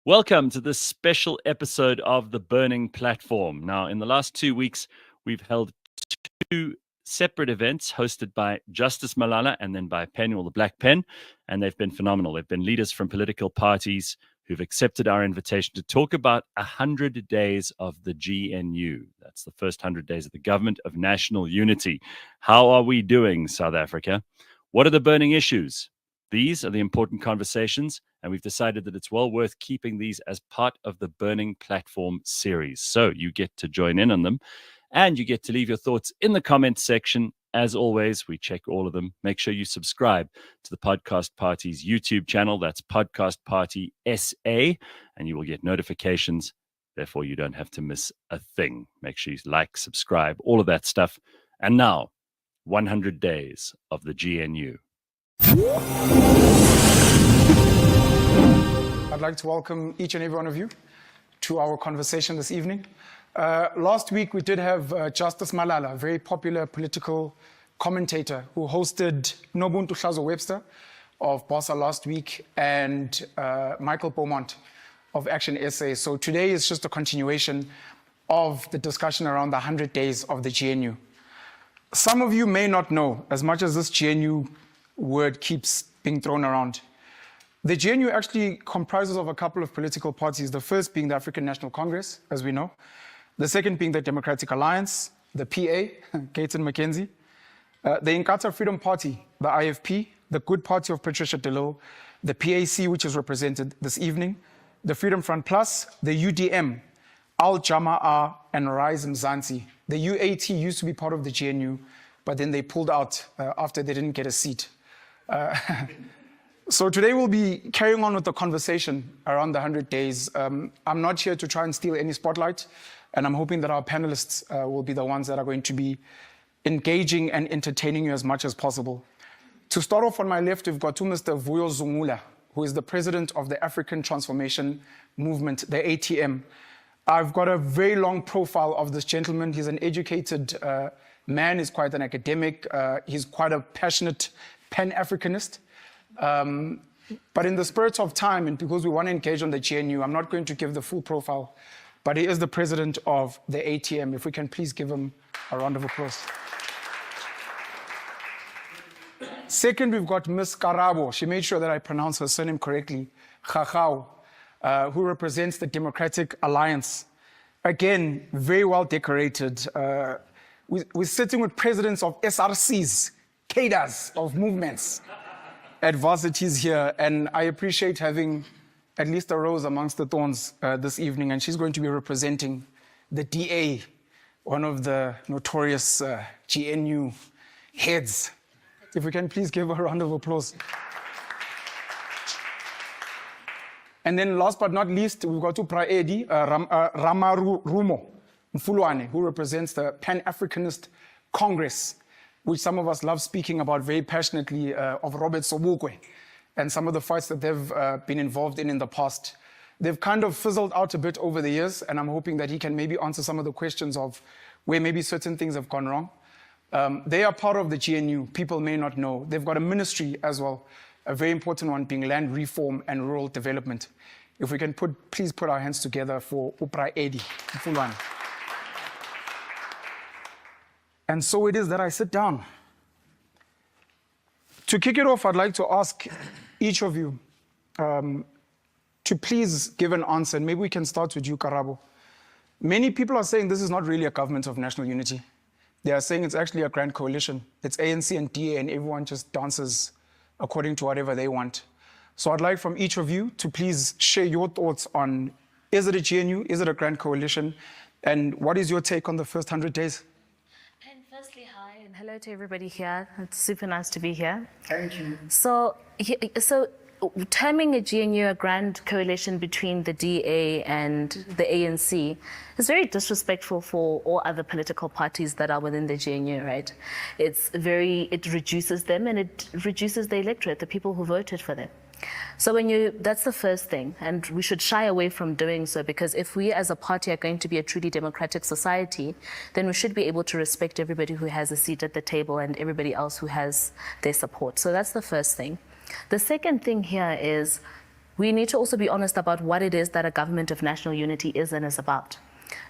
Welcome to this special episode of The Burning Platform. Now, in the last 2 weeks, we've held two separate events hosted by Justice Malala and then by Penuel the Black Pen, and they've been phenomenal. They've been leaders from political parties who've accepted our invitation to talk about 100 days of the GNU. That's the first 100 days of the Government of National Unity. How are we doing, South Africa? What are the burning issues? These are the important conversations, and we've decided that it's well worth keeping these as part of the Burning Platform series. So you get to join in on them, and you get to leave your thoughts in the comments section. As always, we check all of them. Make sure you subscribe to the Podcast Party's YouTube channel. That's Podcast Party SA, and you will get notifications. Therefore, you don't have to miss a thing. Make sure you like, subscribe, all of that stuff. And now, 100 days of the GNU. I'd like to welcome each and every one of you to our conversation this evening. Last week, we did have Justice Malala, a very popular political commentator who hosted Nobuntu Hlazo-Webster of BOSA last week and Michael Beaumont of Action SA. So today is just a continuation of the discussion around the 100 days of the GNU. Some of you may not know, as much as this GNU word keeps being thrown around, the GNU actually comprises of a couple of political parties, the first being the African National Congress, as we know, the second being the Democratic Alliance, the PA, Gates and McKenzie, the Inkatha Freedom Party, the IFP, the Good Party of Patricia de Lille, the PAC, which is represented this evening, the Freedom Front Plus, the UDM, Al Jama'a, and Rise Mzansi. The UAT used to be part of the GNU, but then they pulled out after they didn't get a seat. So today we'll be carrying on with the conversation around the 100 days. I'm not here to try and steal any spotlight, and I'm hoping that our panelists will be the ones that are going to be engaging and entertaining you as much as possible. To start off on my left, we've got Mr. Vuyo Zungula, who is the president of the African Transformation Movement, the ATM. I've got a very long profile of this gentleman. He's an educated man, he's quite an academic, he's quite a passionate Pan-Africanist. But in the spirit of time, and because we want to engage on the GNU, I'm not going to give the full profile, but he is the president of the ATM. If we can please give him a round of applause. Second, we've got Ms. Karabo. She made sure that I pronounce her surname correctly, Khachau, who represents the Democratic Alliance. Again, very well decorated. We're sitting with presidents of SRCs, cadres of movements, adversities here, and I appreciate having at least a rose amongst the thorns this evening, and she's going to be representing the DA, one of the notorious GNU heads. If we can please give her a round of applause. And then last but not least, we've got Upraedi Ramarumo Mfulwane, who represents the Pan-Africanist Congress, which some of us love speaking about very passionately, of Robert Sobukwe and some of the fights that they've been involved in the past. They've kind of fizzled out a bit over the years, and I'm hoping that he can maybe answer some of the questions of where maybe certain things have gone wrong. They are part of the GNU. People may not know. They've got a ministry as well, a very important one being land reform and rural development. If we can please put our hands together for Upraedi Mfulwane. And so it is that I sit down. To kick it off, I'd like to ask each of you to please give an answer, and maybe we can start with you, Karabo. Many people are saying this is not really a government of national unity. They are saying it's actually a grand coalition. It's ANC and DA, and everyone just dances according to whatever they want. So I'd like from each of you to please share your thoughts on, is it a GNU, is it a grand coalition, and what is your take on the first 100 days? Firstly, hi, and hello to everybody here. It's super nice to be here. Thank you. So terming a GNU a grand coalition between the DA and the ANC is very disrespectful for all other political parties that are within the GNU, right? It reduces them, and it reduces the electorate, the people who voted for them. So that's the first thing, and we should shy away from doing so, because if we as a party are going to be a truly democratic society, then we should be able to respect everybody who has a seat at the table and everybody else who has their support. So that's the first thing. The second thing here is we need to also be honest about what it is that a government of national unity is and is about.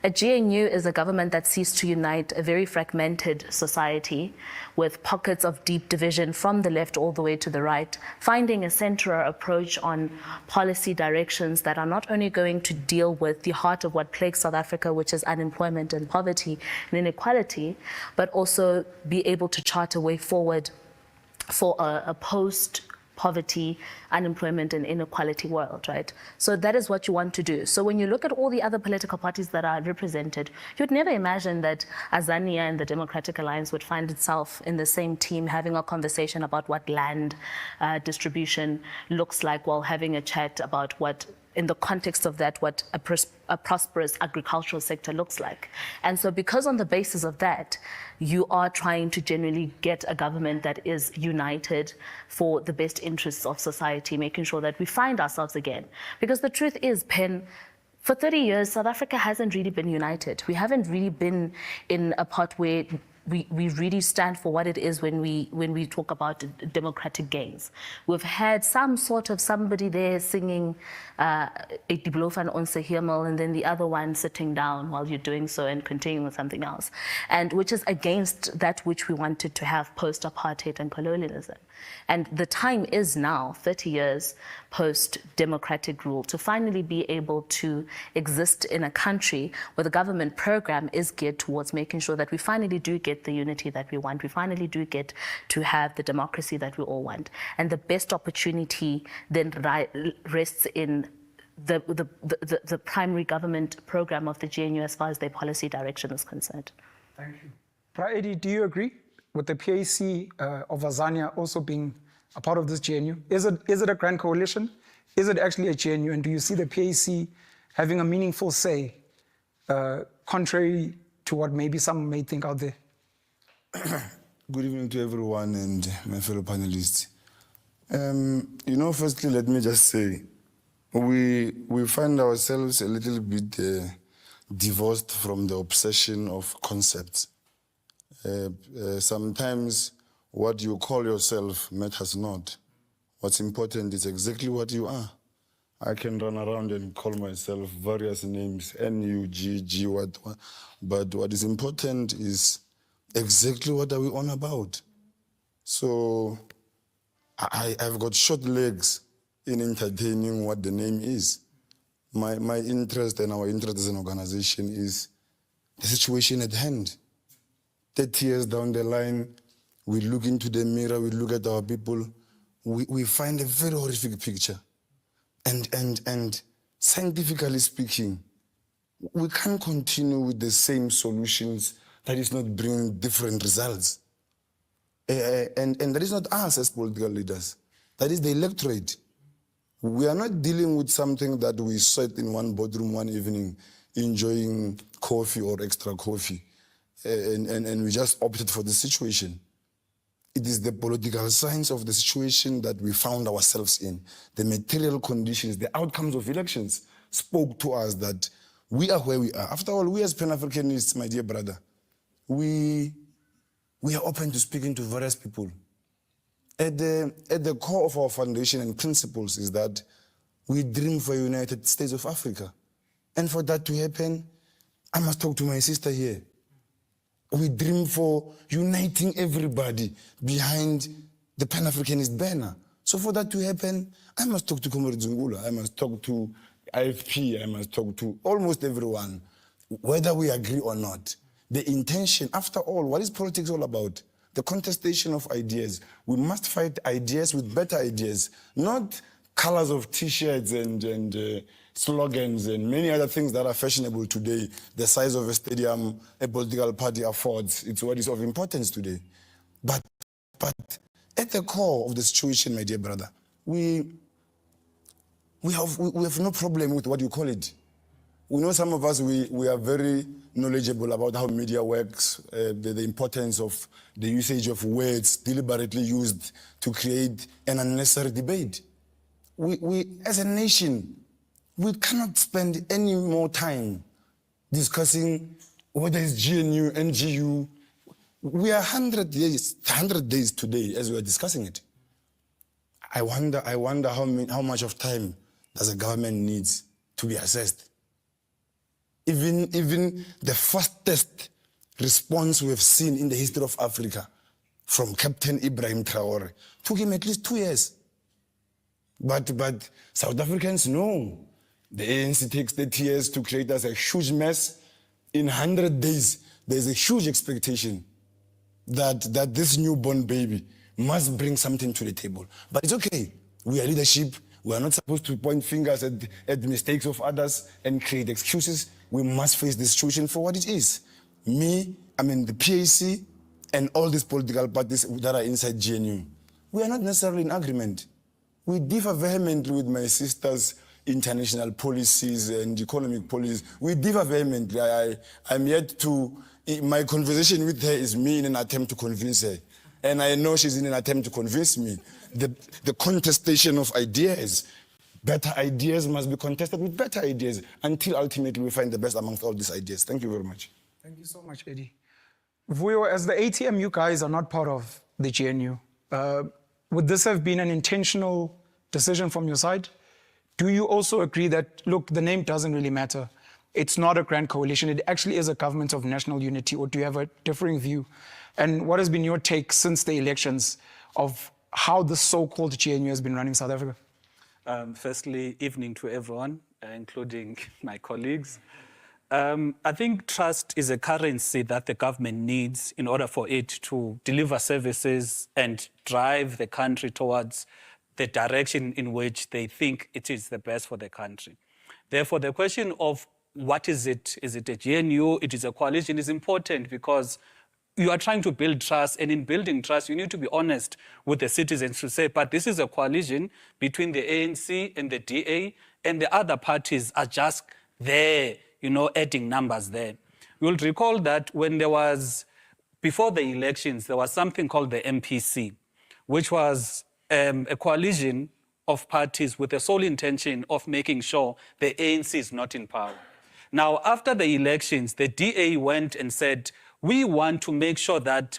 A GNU is a government that seeks to unite a very fragmented society with pockets of deep division from the left all the way to the right, finding a central approach on policy directions that are not only going to deal with the heart of what plagues South Africa, which is unemployment and poverty and inequality, but also be able to chart a way forward for a post-poverty, unemployment and inequality world, right? So that is what you want to do. So when you look at all the other political parties that are represented, you'd never imagine that Azania and the Democratic Alliance would find itself in the same team having a conversation about what land distribution looks like, while having a chat about what, in the context of that, what a prosperous agricultural sector looks like. And so because on the basis of that, you are trying to generally get a government that is united for the best interests of society, making sure that we find ourselves again. Because the truth is, Pen, for 30 years, South Africa hasn't really been united. We haven't really been in a part where we really stand for what it is when we talk about democratic gains. We've had some sort of somebody there singing Itiblofan Onse Himmel, and then the other one sitting down while you're doing so and continuing with something else, and which is against that which we wanted to have post-apartheid and colonialism. And the time is now, 30 years post-democratic rule, to finally be able to exist in a country where the government program is geared towards making sure that we finally do get the unity that we want. We finally do get to have the democracy that we all want. And the best opportunity then rests in the primary government program of the GNU as far as their policy direction is concerned. Thank you. Praedi, do you agree with the PAC of Azania also being a part of this GNU? Is it a grand coalition? Is it actually a GNU? And do you see the PAC having a meaningful say, contrary to what maybe some may think out there? Good evening to everyone and my fellow panelists. Firstly, let me just say, we find ourselves a little bit divorced from the obsession of concepts. Sometimes what you call yourself matters not. What's important is exactly what you are. I can run around and call myself various names, N-U-G-G, what, but what is important is exactly what are we on about. So I've got short legs in entertaining what the name is. My interest and our interest as an organization is the situation at hand. 30 years down the line, we look into the mirror, we look at our people, we find a very horrific picture. And scientifically speaking, we can't continue with the same solutions that is not bringing different results. And that is not us as political leaders. That is the electorate. We are not dealing with something that we sat in one boardroom one evening enjoying coffee or extra coffee, and we just opted for the situation. It is the political science of the situation that we found ourselves in. The material conditions, the outcomes of elections spoke to us that we are where we are. After all, we as Pan-Africanists, my dear brother, we are open to speaking to various people. At the core of our foundation and principles is that we dream for a United States of Africa. And for that to happen, I must talk to my sister here. We dream for uniting everybody behind the Pan-Africanist banner. So for that to happen, I must talk to Comrade Zungula, I must talk to IFP, I must talk to almost everyone, whether we agree or not. The intention, after all, what is politics all about? The contestation of ideas. We must fight ideas with better ideas, not colors of T-shirts and slogans and many other things that are fashionable today. The size of a stadium a political party affords, it's what is of importance today. But at the core of the situation, my dear brother, we have no problem with what you call it. We know some of us, we are very knowledgeable about how media works, the importance of the usage of words deliberately used to create an unnecessary debate. We as a nation, we cannot spend any more time discussing whether it's GNU, NGU. We are 100 days today as we are discussing it. I wonder how much of time that the government needs to be assessed. Even the fastest response we've seen in the history of Africa from Captain Ibrahim Traore took him at least 2 years. But South Africans know the ANC takes 30 years to create us a huge mess. In 100 days, there's a huge expectation that this newborn baby must bring something to the table. But it's okay. We are leadership. We are not supposed to point fingers at the mistakes of others and create excuses. We must face the situation for what it is. The PAC, and all these political parties that are inside GNU, we are not necessarily in agreement. We differ vehemently with my sister's international policies and economic policies. We differ vehemently. I'm yet to, my conversation with her is me in an attempt to convince her. And I know she's in an attempt to convince me. The contestation of ideas, better ideas must be contested with better ideas until ultimately we find the best amongst all these ideas. Thank you very much. Thank you so much, Eddie. Vuyo, as the ATM, you guys are not part of the GNU. Would this have been an intentional decision from your side? Do you also agree that, look, the name doesn't really matter? It's not a grand coalition. It actually is a government of national unity, or do you have a differing view? And what has been your take since the elections of how the so-called GNU has been running South Africa? Firstly, evening to everyone, including my colleagues. I think trust is a currency that the government needs in order for it to deliver services and drive the country towards the direction in which they think it is the best for the country. Therefore, the question of what is it? Is it a GNU? It is a coalition is important because you are trying to build trust, and in building trust, you need to be honest with the citizens to say, but this is a coalition between the ANC and the DA, and the other parties are just there, adding numbers there. You'll recall that when before the elections, there was something called the MPC, which was a coalition of parties with the sole intention of making sure the ANC is not in power. Now, after the elections, the DA went and said, we want to make sure that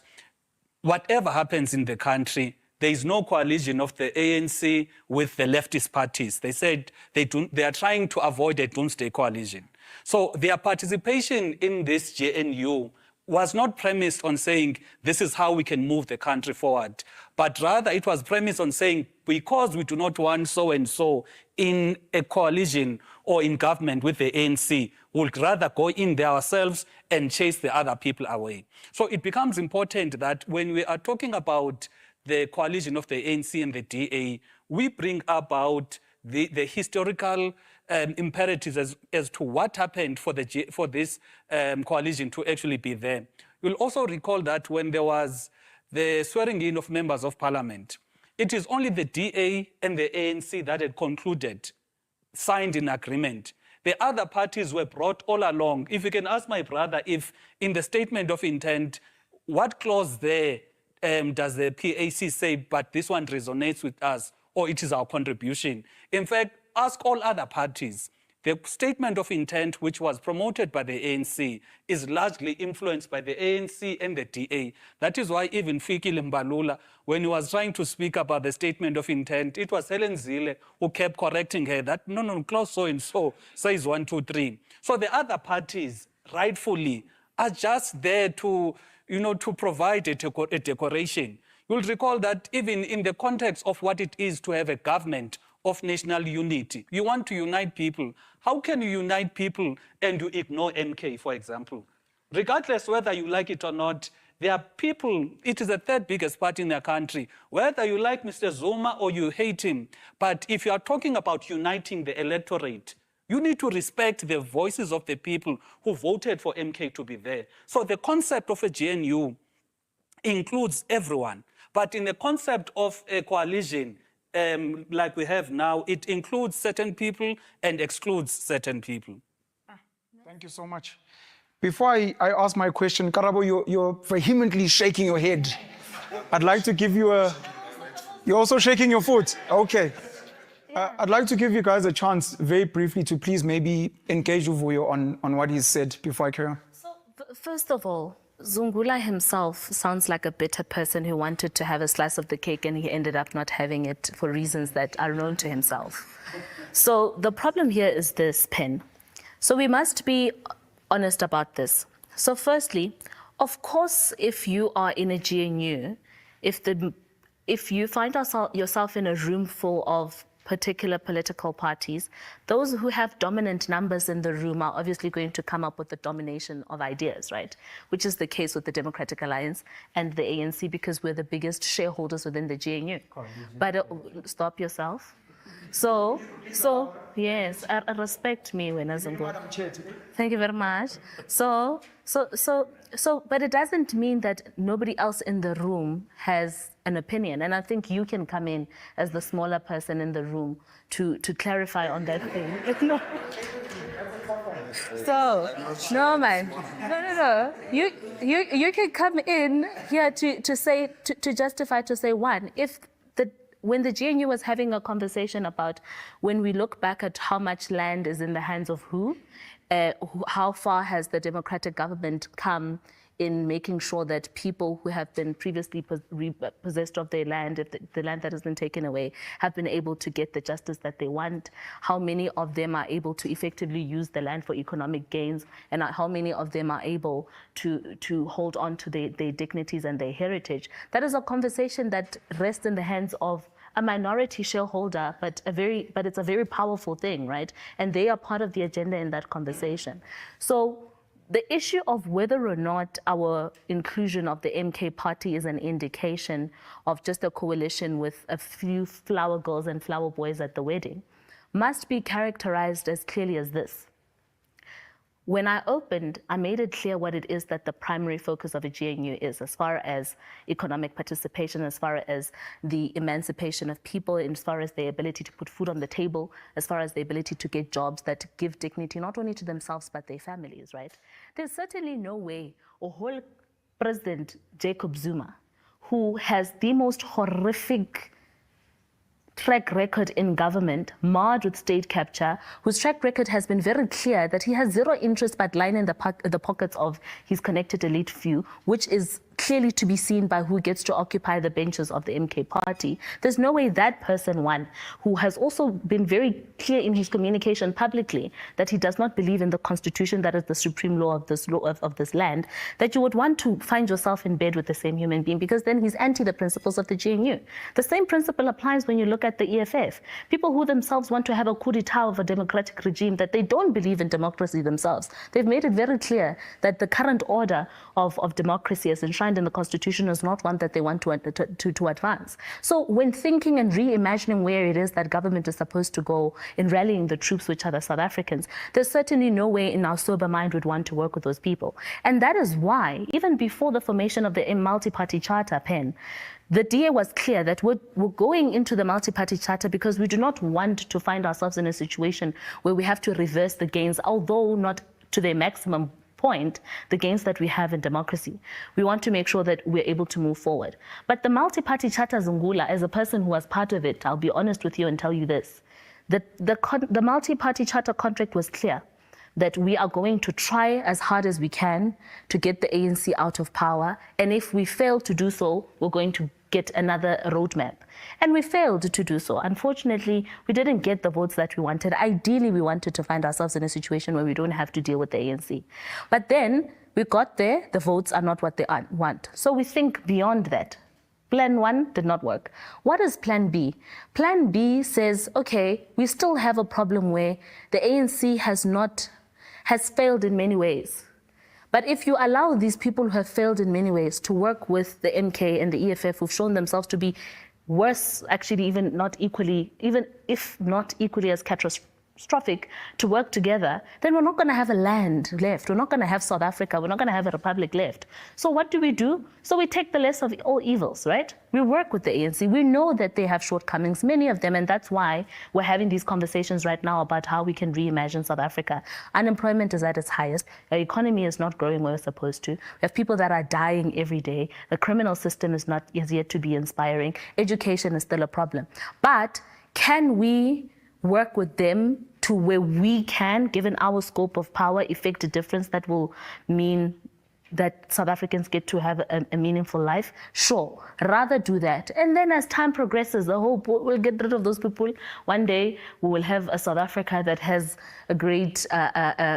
whatever happens in the country, there is no coalition of the ANC with the leftist parties. They said they are trying to avoid a doomsday coalition. So their participation in this GNU was not premised on saying this is how we can move the country forward, but rather it was premised on saying because we do not want so-and-so in a coalition or in government with the ANC, we'll rather go in there ourselves and chase the other people away. So it becomes important that when we are talking about the coalition of the ANC and the DA, we bring about the historical imperatives as to what happened for this coalition to actually be there. You'll also recall that when there was the swearing in of members of parliament, it is only the DA and the ANC that had concluded, signed in agreement. The other parties were brought all along. If you can ask my brother if in the statement of intent, what clause there does the PAC say, but this one resonates with us, or it is our contribution? In fact, ask all other parties. The statement of intent, which was promoted by the ANC, is largely influenced by the ANC and the DA. That is why even Fikile Mbalula, when he was trying to speak about the statement of intent, it was Helen Zille who kept correcting her that, no, clause so-and-so says 1, 2, 3. So the other parties, rightfully, are just there to, to provide a decoration. You'll recall that even in the context of what it is to have a government of national unity, you want to unite people. How can you unite people and you ignore MK, for example? Regardless whether you like it or not, there are people, it is the third biggest party in the country, whether you like Mr. Zuma or you hate him. But if you are talking about uniting the electorate, you need to respect the voices of the people who voted for MK to be there. So the concept of a GNU includes everyone. But in the concept of a coalition, like we have now, it includes certain people and excludes certain people. Thank you so much. Before I ask my question, Karabo, you're vehemently shaking your head. I'd like to give you you're also shaking your foot. Okay. I'd like to give you guys a chance very briefly to please maybe engage Uvuyo on what he's said before I carry on. So, first of all, Zungula himself sounds like a bitter person who wanted to have a slice of the cake and he ended up not having it for reasons that are known to himself. So the problem here is this, Pen. So we must be honest about this. So firstly, of course, if you are in a GNU, if you find yourself in a room full of particular political parties, those who have dominant numbers in the room are obviously going to come up with the domination of ideas, right? Which is the case with the Democratic Alliance and the ANC, because we're the biggest shareholders within the GNU. But stop yourself. So yes, respect me when I go. Thank you very much. But it doesn't mean that nobody else in the room has an opinion. And I think you can come in as the smaller person in the room to clarify on that thing. No. So, no, man. No. You can come in here to say, to justify, to say, one, when the GNU was having a conversation about when we look back at how much land is in the hands of who, how far has the democratic government come in making sure that people who have been previously repossessed of their land, if the land that has been taken away, have been able to get the justice that they want, how many of them are able to effectively use the land for economic gains, and how many of them are able to hold on to their dignities and their heritage. That is a conversation that rests in the hands of a minority shareholder, but it's a very powerful thing, right? And they are part of the agenda in that conversation. So the issue of whether or not our inclusion of the MK party is an indication of just a coalition with a few flower girls and flower boys at the wedding must be characterized as clearly as this. When I opened, I made it clear what it is that the primary focus of a GNU is, as far as economic participation, as far as the emancipation of people, as far as their ability to put food on the table, as far as the ability to get jobs that give dignity not only to themselves but their families, right? There's certainly no way a whole President Jacob Zuma, who has the most horrific track record in government, marred with state capture, whose track record has been very clear that he has zero interest but line in the pockets of his connected elite few, which is clearly to be seen by who gets to occupy the benches of the MK party. There's no way that person, one, who has also been very clear in his communication publicly that he does not believe in the constitution that is the supreme law of this land, that you would want to find yourself in bed with the same human being, because then he's anti the principles of the GNU. The same principle applies when you look at the EFF. People who themselves want to have a coup d'etat of a democratic regime, that they don't believe in democracy themselves. They've made it very clear that the current order of democracy as enshrined in the Constitution is not one that they want to advance. So when thinking and reimagining where it is that government is supposed to go in rallying the troops, which are the South Africans, there's certainly no way in our sober mind would want to work with those people. And that is why, even before the formation of the multi-party charter, Pen, the DA was clear that we're going into the multi-party charter because we do not want to find ourselves in a situation where we have to reverse the gains, although not to their maximum point, the gains that we have in democracy. We want to make sure that we're able to move forward. But the multi-party charter, Zungula, as a person who was part of it, I'll be honest with you and tell you this. The multi-party charter contract was clear that we are going to try as hard as we can to get the ANC out of power. And if we fail to do so, we're going to get another roadmap. And we failed to do so. Unfortunately, we didn't get the votes that we wanted. Ideally, we wanted to find ourselves in a situation where we don't have to deal with the ANC. But then we got there, the votes are not what they want. So we think beyond that. Plan 1 did not work. What is Plan B? Plan B says, okay, we still have a problem where the ANC has failed in many ways. But if you allow these people who have failed in many ways to work with the MK and the EFF, who've shown themselves to be worse, actually even if not equally as catastrophic, to work together, then we're not going to have a land left. We're not going to have South Africa. We're not going to have a republic left. So what do? So we take the less of all evils, right? We work with the ANC. We know that they have shortcomings, many of them, and that's why we're having these conversations right now about how we can reimagine South Africa. Unemployment is at its highest. Our economy is not growing where it's supposed to. We have people that are dying every day. The criminal system is yet to be inspiring. Education is still a problem. But can we work with them to where we can, given our scope of power, effect a difference that will mean that South Africans get to have a meaningful life, sure, rather do that. And then as time progresses, the hope we'll get rid of those people. One day we will have a South Africa that has a great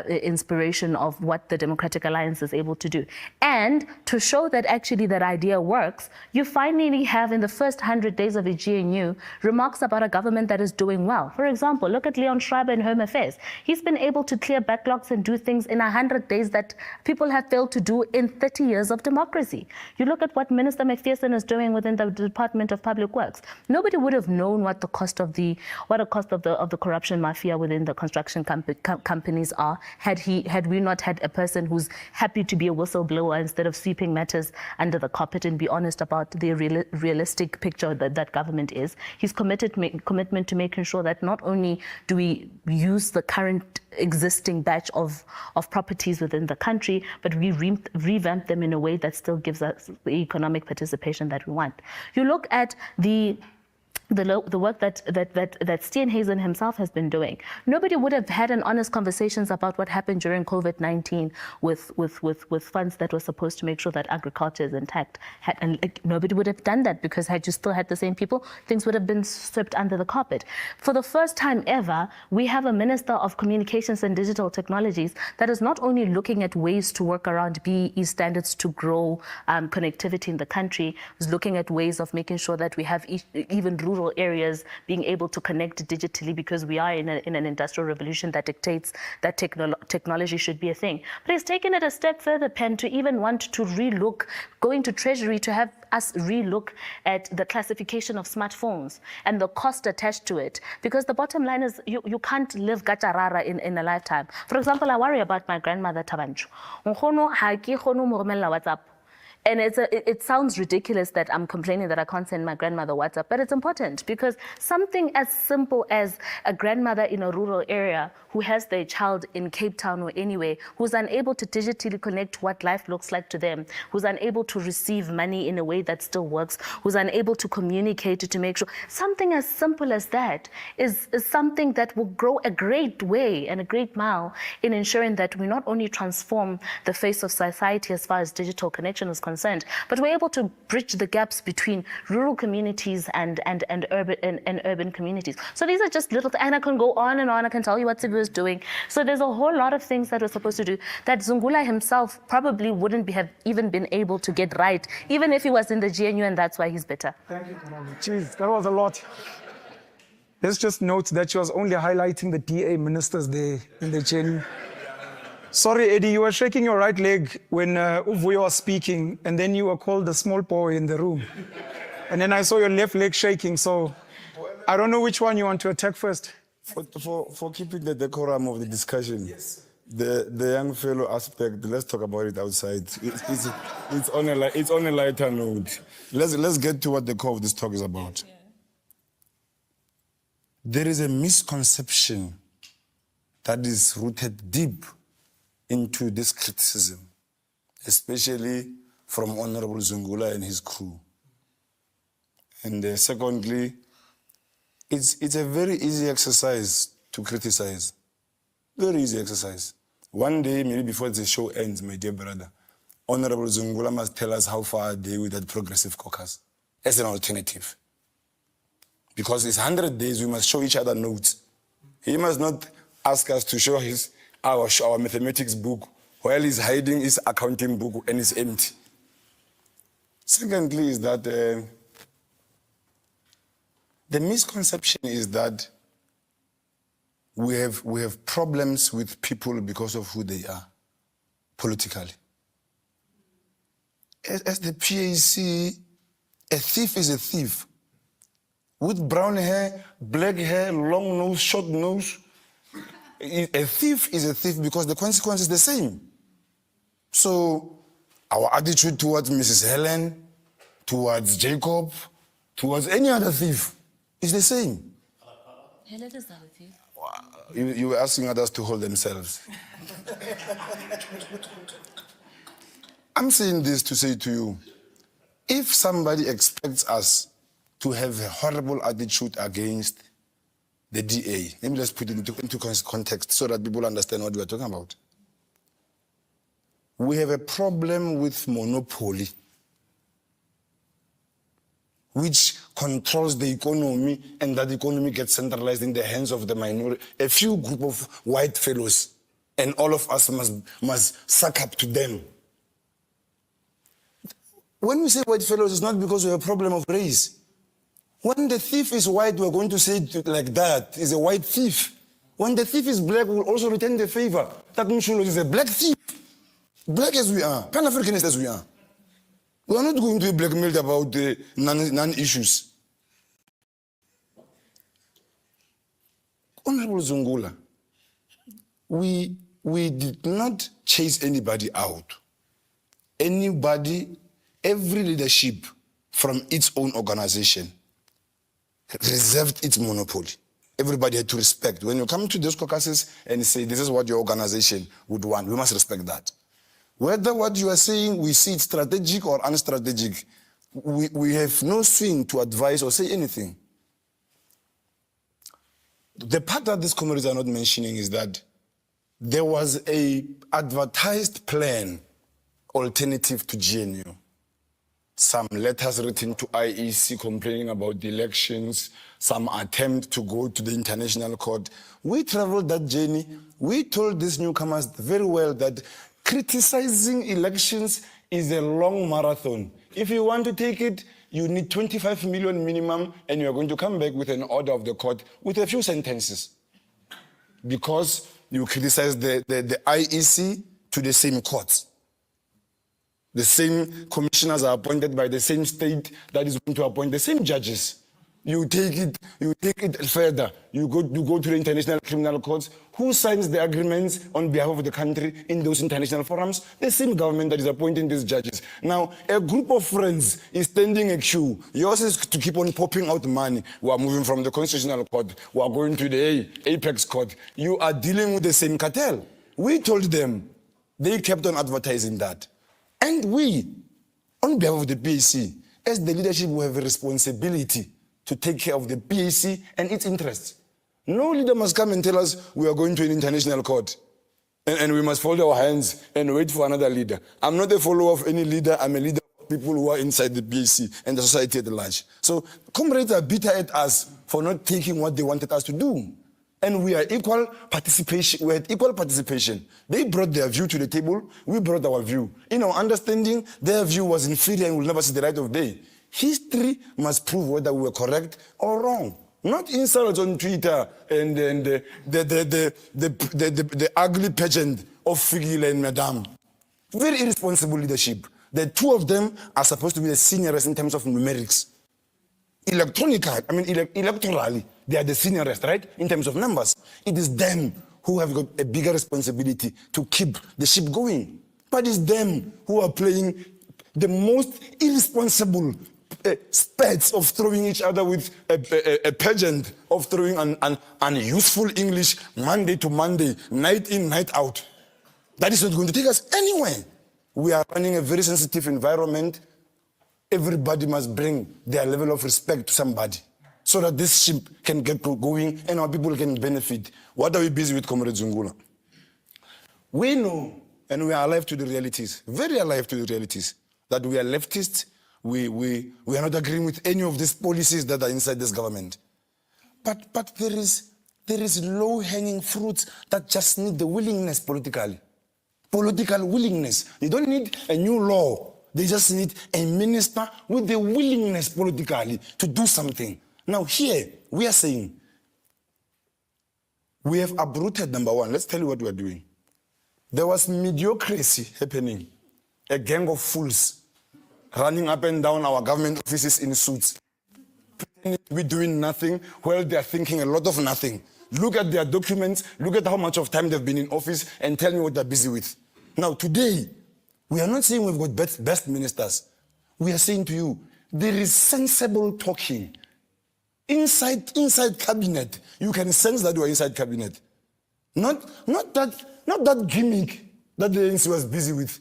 inspiration of what the Democratic Alliance is able to do. And to show that actually that idea works, you finally have in the first 100 days of the GNU remarks about a government that is doing well. For example, look at Leon Schreiber in Home Affairs. He's been able to clear backlogs and do things in 100 days that people have failed to do in 30 years of democracy. You look at what Minister McPherson is doing within the Department of Public Works. Nobody would have known what the cost of the corruption mafia within the construction companies are had we not had a person who's happy to be a whistleblower instead of sweeping matters under the carpet and be honest about the realistic picture that government is. His commitment to making sure that not only do we use the current existing batch of properties within the country, but we revamp them in a way that still gives us the economic participation that we want. You look at the work that Steenhuisen himself has been doing. Nobody would have had an honest conversations about what happened during COVID-19 with funds that were supposed to make sure that agriculture is intact. Nobody would have done that because had you still had the same people, things would have been swept under the carpet. For the first time ever, we have a Minister of Communications and Digital Technologies that is not only looking at ways to work around BEE standards to grow connectivity in the country, is looking at ways of making sure that we have even rural areas being able to connect digitally because we are in an industrial revolution that dictates that technology should be a thing. But he's taken it a step further, Pen, to even want to relook, going to Treasury to have us relook at the classification of smartphones and the cost attached to it. Because the bottom line is you can't live gacharara in a lifetime. For example, I worry about my grandmother Tabanchu. WhatsApp. And it sounds ridiculous that I'm complaining that I can't send my grandmother WhatsApp, but it's important because something as simple as a grandmother in a rural area who has their child in Cape Town or anywhere, who's unable to digitally connect what life looks like to them, who's unable to receive money in a way that still works, who's unable to communicate to make sure. Something as simple as that is something that will grow a great way and a great mile in ensuring that we not only transform the face of society as far as digital connection is concerned, but we're able to bridge the gaps between rural communities and urban communities. So these are just little, and I can go on and on. I can tell you what Sibu is doing. So there's a whole lot of things that we're supposed to do that Zungula himself probably wouldn't have even been able to get right, even if he was in the GNU, and that's why he's better. Thank you, Jeez, that was a lot. Let's just note that she was only highlighting the DA ministers there in the GNU. Sorry, Eddie, you were shaking your right leg when Uvuyo was speaking, and then you were called the small boy in the room. And then I saw your left leg shaking, so I don't know which one you want to attack first. For keeping the decorum of the discussion, yes. The young fellow aspect, let's talk about it outside. It's on a lighter note. Let's get to what the core of this talk is about. Yeah. There is a misconception that is rooted deep into this criticism, especially from Honorable Zungula and his crew. And secondly, it's a very easy exercise to criticize. Very easy exercise. One day, maybe before the show ends, my dear brother, Honorable Zungula must tell us how far are they with that progressive caucus as an alternative. Because it's 100 days, we must show each other notes. He must not ask us to show our mathematics book while he's hiding his accounting book and it's empty. Secondly is that the misconception is that we have problems with people because of who they are politically. As the PAC, a thief is a thief. With brown hair, black hair, long nose, short nose. A thief is a thief because the consequence is the same. So our attitude towards Mrs. Helen, towards Jacob, towards any other thief is the same. Helen is not a thief. You were asking others to hold themselves. I'm saying this to say to you, if somebody expects us to have a horrible attitude against the DA, let me just put it into context so that people understand what we are talking about. we have a problem with monopoly, which controls the economy, and that economy gets centralized in the hands of the minority, a few group of white fellows, and all of us must suck up to them. When we say white fellows, it's not because we have a problem of race. When the thief is white, we're going to say it like that. He's a white thief. When the thief is black, we'll also return the favor. That Mshulo is a black thief. Black as we are, Pan-Africanist as we are. We are not going to be blackmailed about non-issues. Honorable Zungula, we did not chase anybody out. Every leadership from its own organization reserved its monopoly. Everybody had to respect. When you come to those caucuses and say, this is what your organization would want, we must respect that. Whether what you are saying, we see it strategic or unstrategic, we have no swing to advise or say anything. The part that these comrades are not mentioning is that there was a advertised plan alternative to GNU. Some letters written to IEC complaining about the elections, some attempt to go to the international court. We traveled that journey. We told these newcomers very well that criticizing elections is a long marathon. If you want to take it, you need 25 million minimum, and you're going to come back with an order of the court with a few sentences. Because you criticize the IEC to the same courts. The same commissioners are appointed by the same state that is going to appoint the same judges. You take it further. You go to the international criminal courts. Who signs the agreements on behalf of the country in those international forums? The same government that is appointing these judges. Now, a group of friends is standing a queue. Yours is to keep on popping out money. We are moving from the constitutional court. We are going to the apex court. You are dealing with the same cartel. We told them. They kept on advertising that. And we, on behalf of the PAC, as the leadership, we have a responsibility to take care of the PAC and its interests. No leader must come and tell us we are going to an international court and we must fold our hands and wait for another leader. I'm not a follower of any leader. I'm a leader of people who are inside the PAC and the society at large. So comrades are bitter at us for not taking what they wanted us to do. And we are equal participation. We had equal participation. They brought their view to the table. We brought our view. In our understanding, their view was inferior and will never see the light of day. History must prove whether we were correct or wrong. Not insults on Twitter and the ugly pageant of Figile and Madame. Very irresponsible leadership. The two of them are supposed to be the seniors in terms of numerics. Electorally, they are the seniorest, right? In terms of numbers. It is them who have got a bigger responsibility to keep the ship going. But it's them who are playing the most irresponsible spats of throwing each other with a pageant of throwing an unuseful English Monday to Monday, night in, night out. That is not going to take us anywhere. We are running a very sensitive environment. Everybody must bring their level of respect to somebody so that this ship can get going and our people can benefit. What are we busy with, Comrade Zungula? We know, and we are alive to the realities, very alive to the realities, that we are leftists. We are not agreeing with any of these policies that are inside this government. But there is low-hanging fruits that just need the willingness politically. Political willingness. They don't need a new law. They just need a minister with the willingness politically to do something. Now here, we are saying, we have uprooted number one. Let's tell you what we are doing. There was mediocrity happening. A gang of fools running up and down our government offices in suits, pretending to be doing nothing while they are thinking a lot of nothing. Look at their documents, look at how much of time they've been in office, and tell me what they're busy with. Now today, we are not saying we've got best ministers. We are saying to you, there is sensible talking. Inside cabinet, you can sense that you are inside cabinet. Not that gimmick that the ANC was busy with.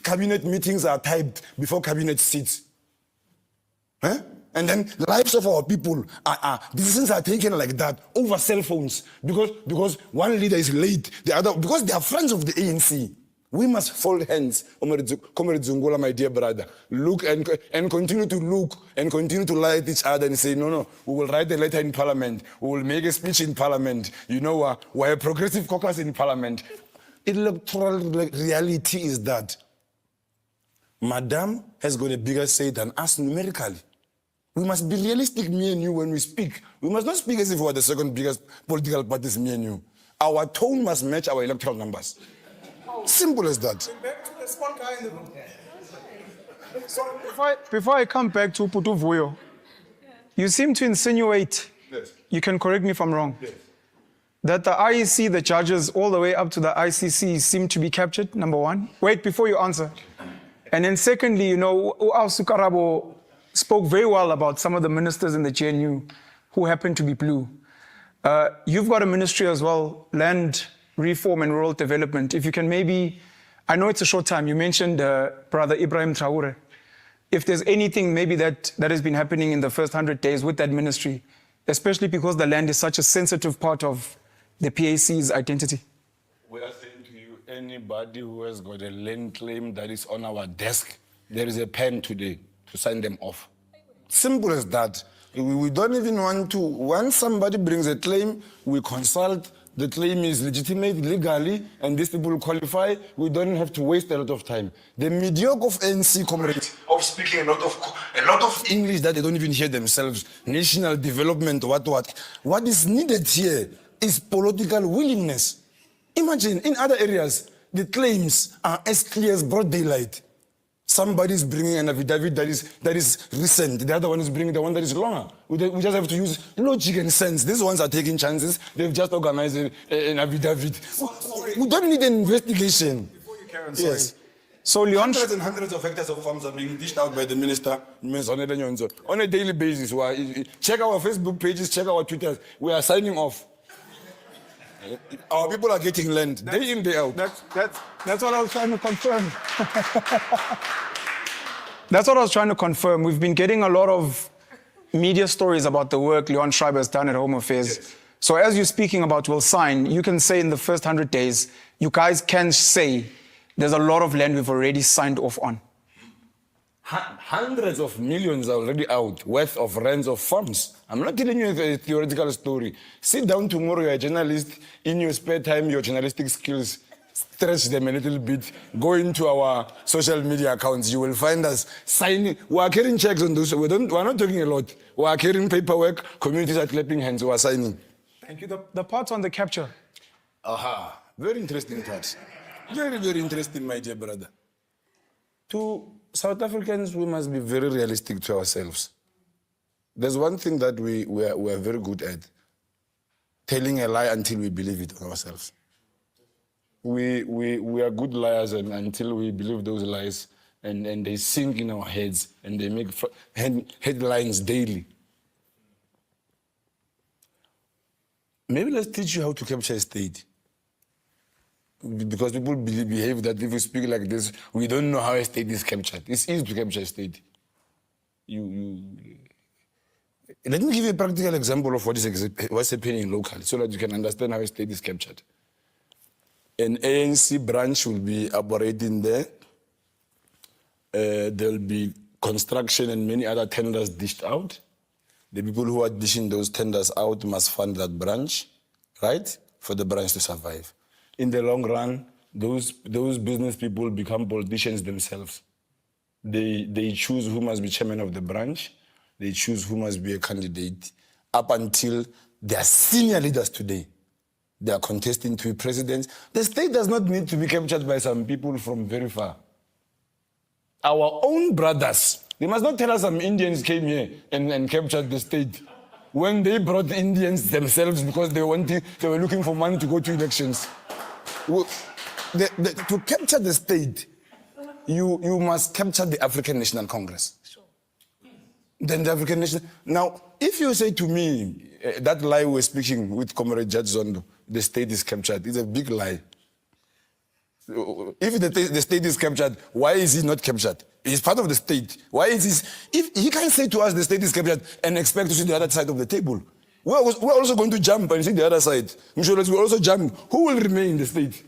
Cabinet meetings are typed before cabinet sits. Huh? And then lives of our people decisions are taken like that over cell phones because one leader is late, the other because they are friends of the ANC. We must fold hands, Comrade Zungola, my dear brother. Look and continue to look and continue to lie at each other and say, no, we will write a letter in Parliament. We will make a speech in Parliament. You know, we're a progressive caucus in Parliament. Electoral reality is that Madame has got a bigger say than us numerically. We must be realistic, me and you, when we speak. We must not speak as if we are the second biggest political parties, me and you. Our tone must match our electoral numbers. Simple as that. Back to the small guy in the room. So before I come back to Putu Vuyo, you seem to insinuate, Yes. you can correct me if I'm wrong, Yes. that the IEC, the judges, all the way up to the ICC seem to be captured, number one. Wait, before you answer. And then secondly, you know, Sukarabo spoke very well about some of the ministers in the GNU who happen to be blue. You've got a ministry as well, land reform and rural development. If you can maybe, I know it's a short time, you mentioned Brother Ibrahim Traore. If there's anything maybe that has been happening in the first 100 days with that ministry, especially because the land is such a sensitive part of the PAC's identity. We are saying to you, anybody who has got a land claim that is on our desk, there is a pen today to sign them off. Simple as that. We don't even want to, once somebody brings a claim, we consult, the claim is legitimate legally, and these people qualify, we don't have to waste a lot of time. The mediocre of ANC comrades of speaking a lot of English that they don't even hear themselves, national development, what. What is needed here is political willingness. Imagine, in other areas, the claims are as clear as broad daylight. Somebody's bringing an affidavit that is recent. The other one is bringing the one that is longer. We just have to use logic and sense. These ones are taking chances. They've just organized an affidavit. We don't need an investigation. Before you carry on, yes. So Leon, Hundreds and hundreds of hectares of farms are being dished out by the minister on a daily basis. Check our Facebook pages, check our Twitters. We are signing off. Our people are getting land day in, day out. that's what I was trying to confirm. That's what I was trying to confirm. We've been getting a lot of media stories about the work Leon Schreiber has done at Home Affairs. Yes. So as you're speaking about will sign, you can say in the first 100 days, you guys can say there's a lot of land we've already signed off on. Hundreds of millions are already out worth of rents of farms. I'm not telling you a theoretical story. Sit down tomorrow, you're a journalist. In your spare time, your journalistic skills, stretch them a little bit. Go into our social media accounts. You will find us signing. We are carrying checks on those. We're not talking a lot. We are carrying paperwork. Communities are clapping hands. We are signing. Thank you. The parts on the capture. Aha. Very interesting part. Very, very interesting, my dear brother. To South Africans, we must be very realistic to ourselves. There's one thing that we are very good at. Telling a lie until we believe it ourselves. We are good liars until we believe those lies and they sink in our heads and they make headlines daily. Maybe let's teach you how to capture a state. Because people behave that if we speak like this, we don't know how a state is captured. It's easy to capture a state. Let me give you a practical example of what's happening locally so that you can understand how a state is captured. An ANC branch will be operating there. There'll be construction and many other tenders dished out. The people who are dishing those tenders out must fund that branch, right? For the branch to survive. In the long run, those business people become politicians themselves. They choose who must be chairman of the branch. They choose who must be a candidate up until they are senior leaders today. They are contesting to be presidents. The state does not need to be captured by some people from very far. Our own brothers, they must not tell us some Indians came here and captured the state. When they brought Indians themselves because they were looking for money to go to elections. To capture the state, you must capture the African National Congress. Sure. Then the African National... Now, if you say to me, that lie we're speaking with Comrade Judge Zondo, the state is captured, it's a big lie. If the state is captured, why is he not captured? He's part of the state. Why is this? If he can't say to us the state is captured and expect to see the other side of the table. We're also going to jump and see the other side. We'll also jump. Who will remain in the state?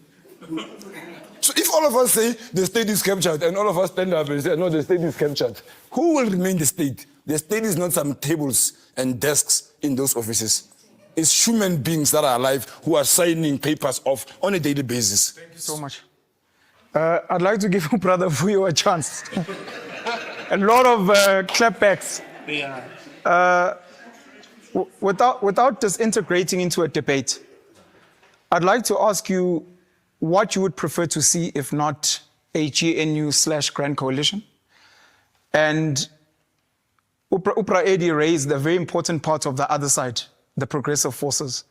So if all of us say the state is captured and all of us stand up and say, no, the state is captured, who will remain the state? The state is not some tables and desks in those offices. It's human beings that are alive who are signing papers off on a daily basis. Thank you so much. I'd like to give Brother Vuyo a chance. A lot of clapbacks. Yeah. Without disintegrating into a debate, I'd like to ask you what you would prefer to see if not a GNU/Grand Coalition. And Upra Edi raised the very important part of the other side, the progressive forces,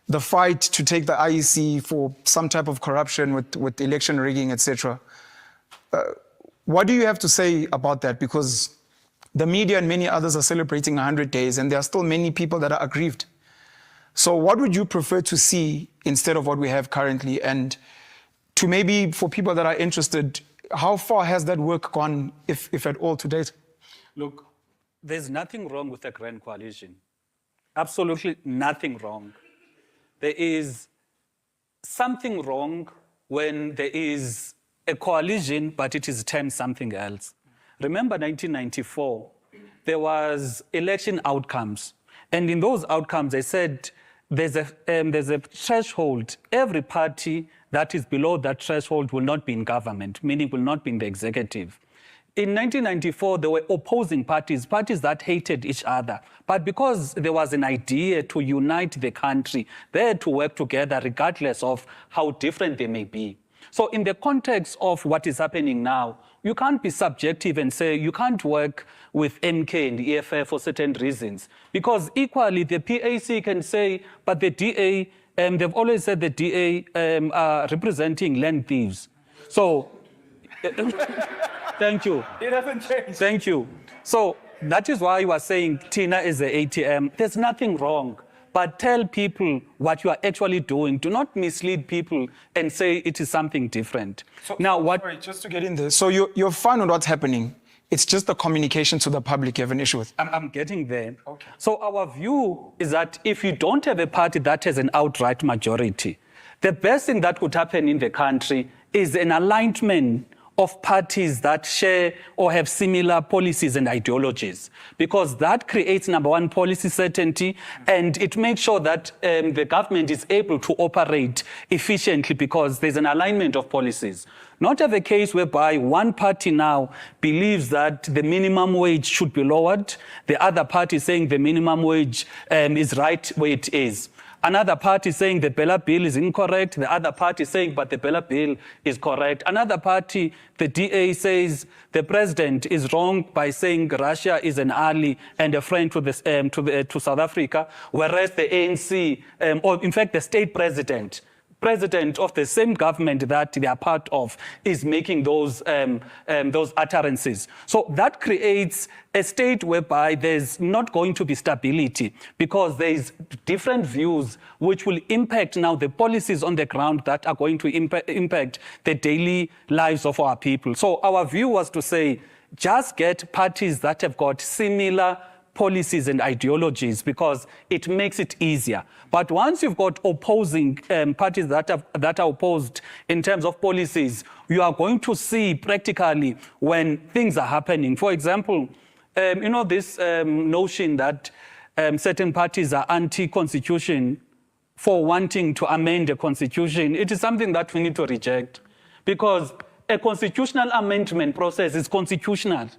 the fight to take the IEC for some type of corruption with election rigging, etc. What do you have to say about that? Because the media and many others are celebrating 100 days and there are still many people that are aggrieved. So what would you prefer to see instead of what we have currently? And to maybe, for people that are interested, how far has that work gone, if at all, to date? Look, there's nothing wrong with a grand coalition. Absolutely nothing wrong. There is something wrong when there is a coalition, but it is termed something else. Remember 1994, there was election outcomes. And in those outcomes, they said there's a threshold. Every party that is below that threshold will not be in government, meaning will not be in the executive. In 1994, there were opposing parties that hated each other. But because there was an idea to unite the country, they had to work together regardless of how different they may be. So in the context of what is happening now, you can't be subjective and say you can't work with MK and the EFF for certain reasons. Because equally, the PAC can say, but the DA, they've always said the DA are representing land thieves. So, thank you. It hasn't changed. Thank you. So that is why you are saying Tina is the ATM. There's nothing wrong. But tell people what you are actually doing. Do not mislead people and say it is something different. So, now, what? Sorry, just to get in there. So you're fine with what's happening. It's just the communication to the public you have an issue with. I'm getting there. Okay. So our view is that if you don't have a party that has an outright majority, the best thing that would happen in the country is an alignment of parties that share or have similar policies and ideologies, because that creates, number one, policy certainty, and it makes sure that the government is able to operate efficiently because there's an alignment of policies. Not have a case whereby one party now believes that the minimum wage should be lowered, the other party saying the minimum wage is right where it is. Another party saying the Bella bill is incorrect. The other party saying, but the Bella bill is correct. Another party, the DA, says the president is wrong by saying Russia is an ally and a friend to South Africa, whereas the ANC, or in fact the state president of the same government that they are part of, is making those utterances. So that creates a state whereby there's not going to be stability because there's different views which will impact now the policies on the ground that are going to impact the daily lives of our people. So our view was to say, just get parties that have got similar policies and ideologies because it makes it easier. But once you've got opposing parties that are opposed in terms of policies, you are going to see practically when things are happening. For example, this notion that certain parties are anti-constitution for wanting to amend the constitution, it is something that we need to reject because a constitutional amendment process is constitutional.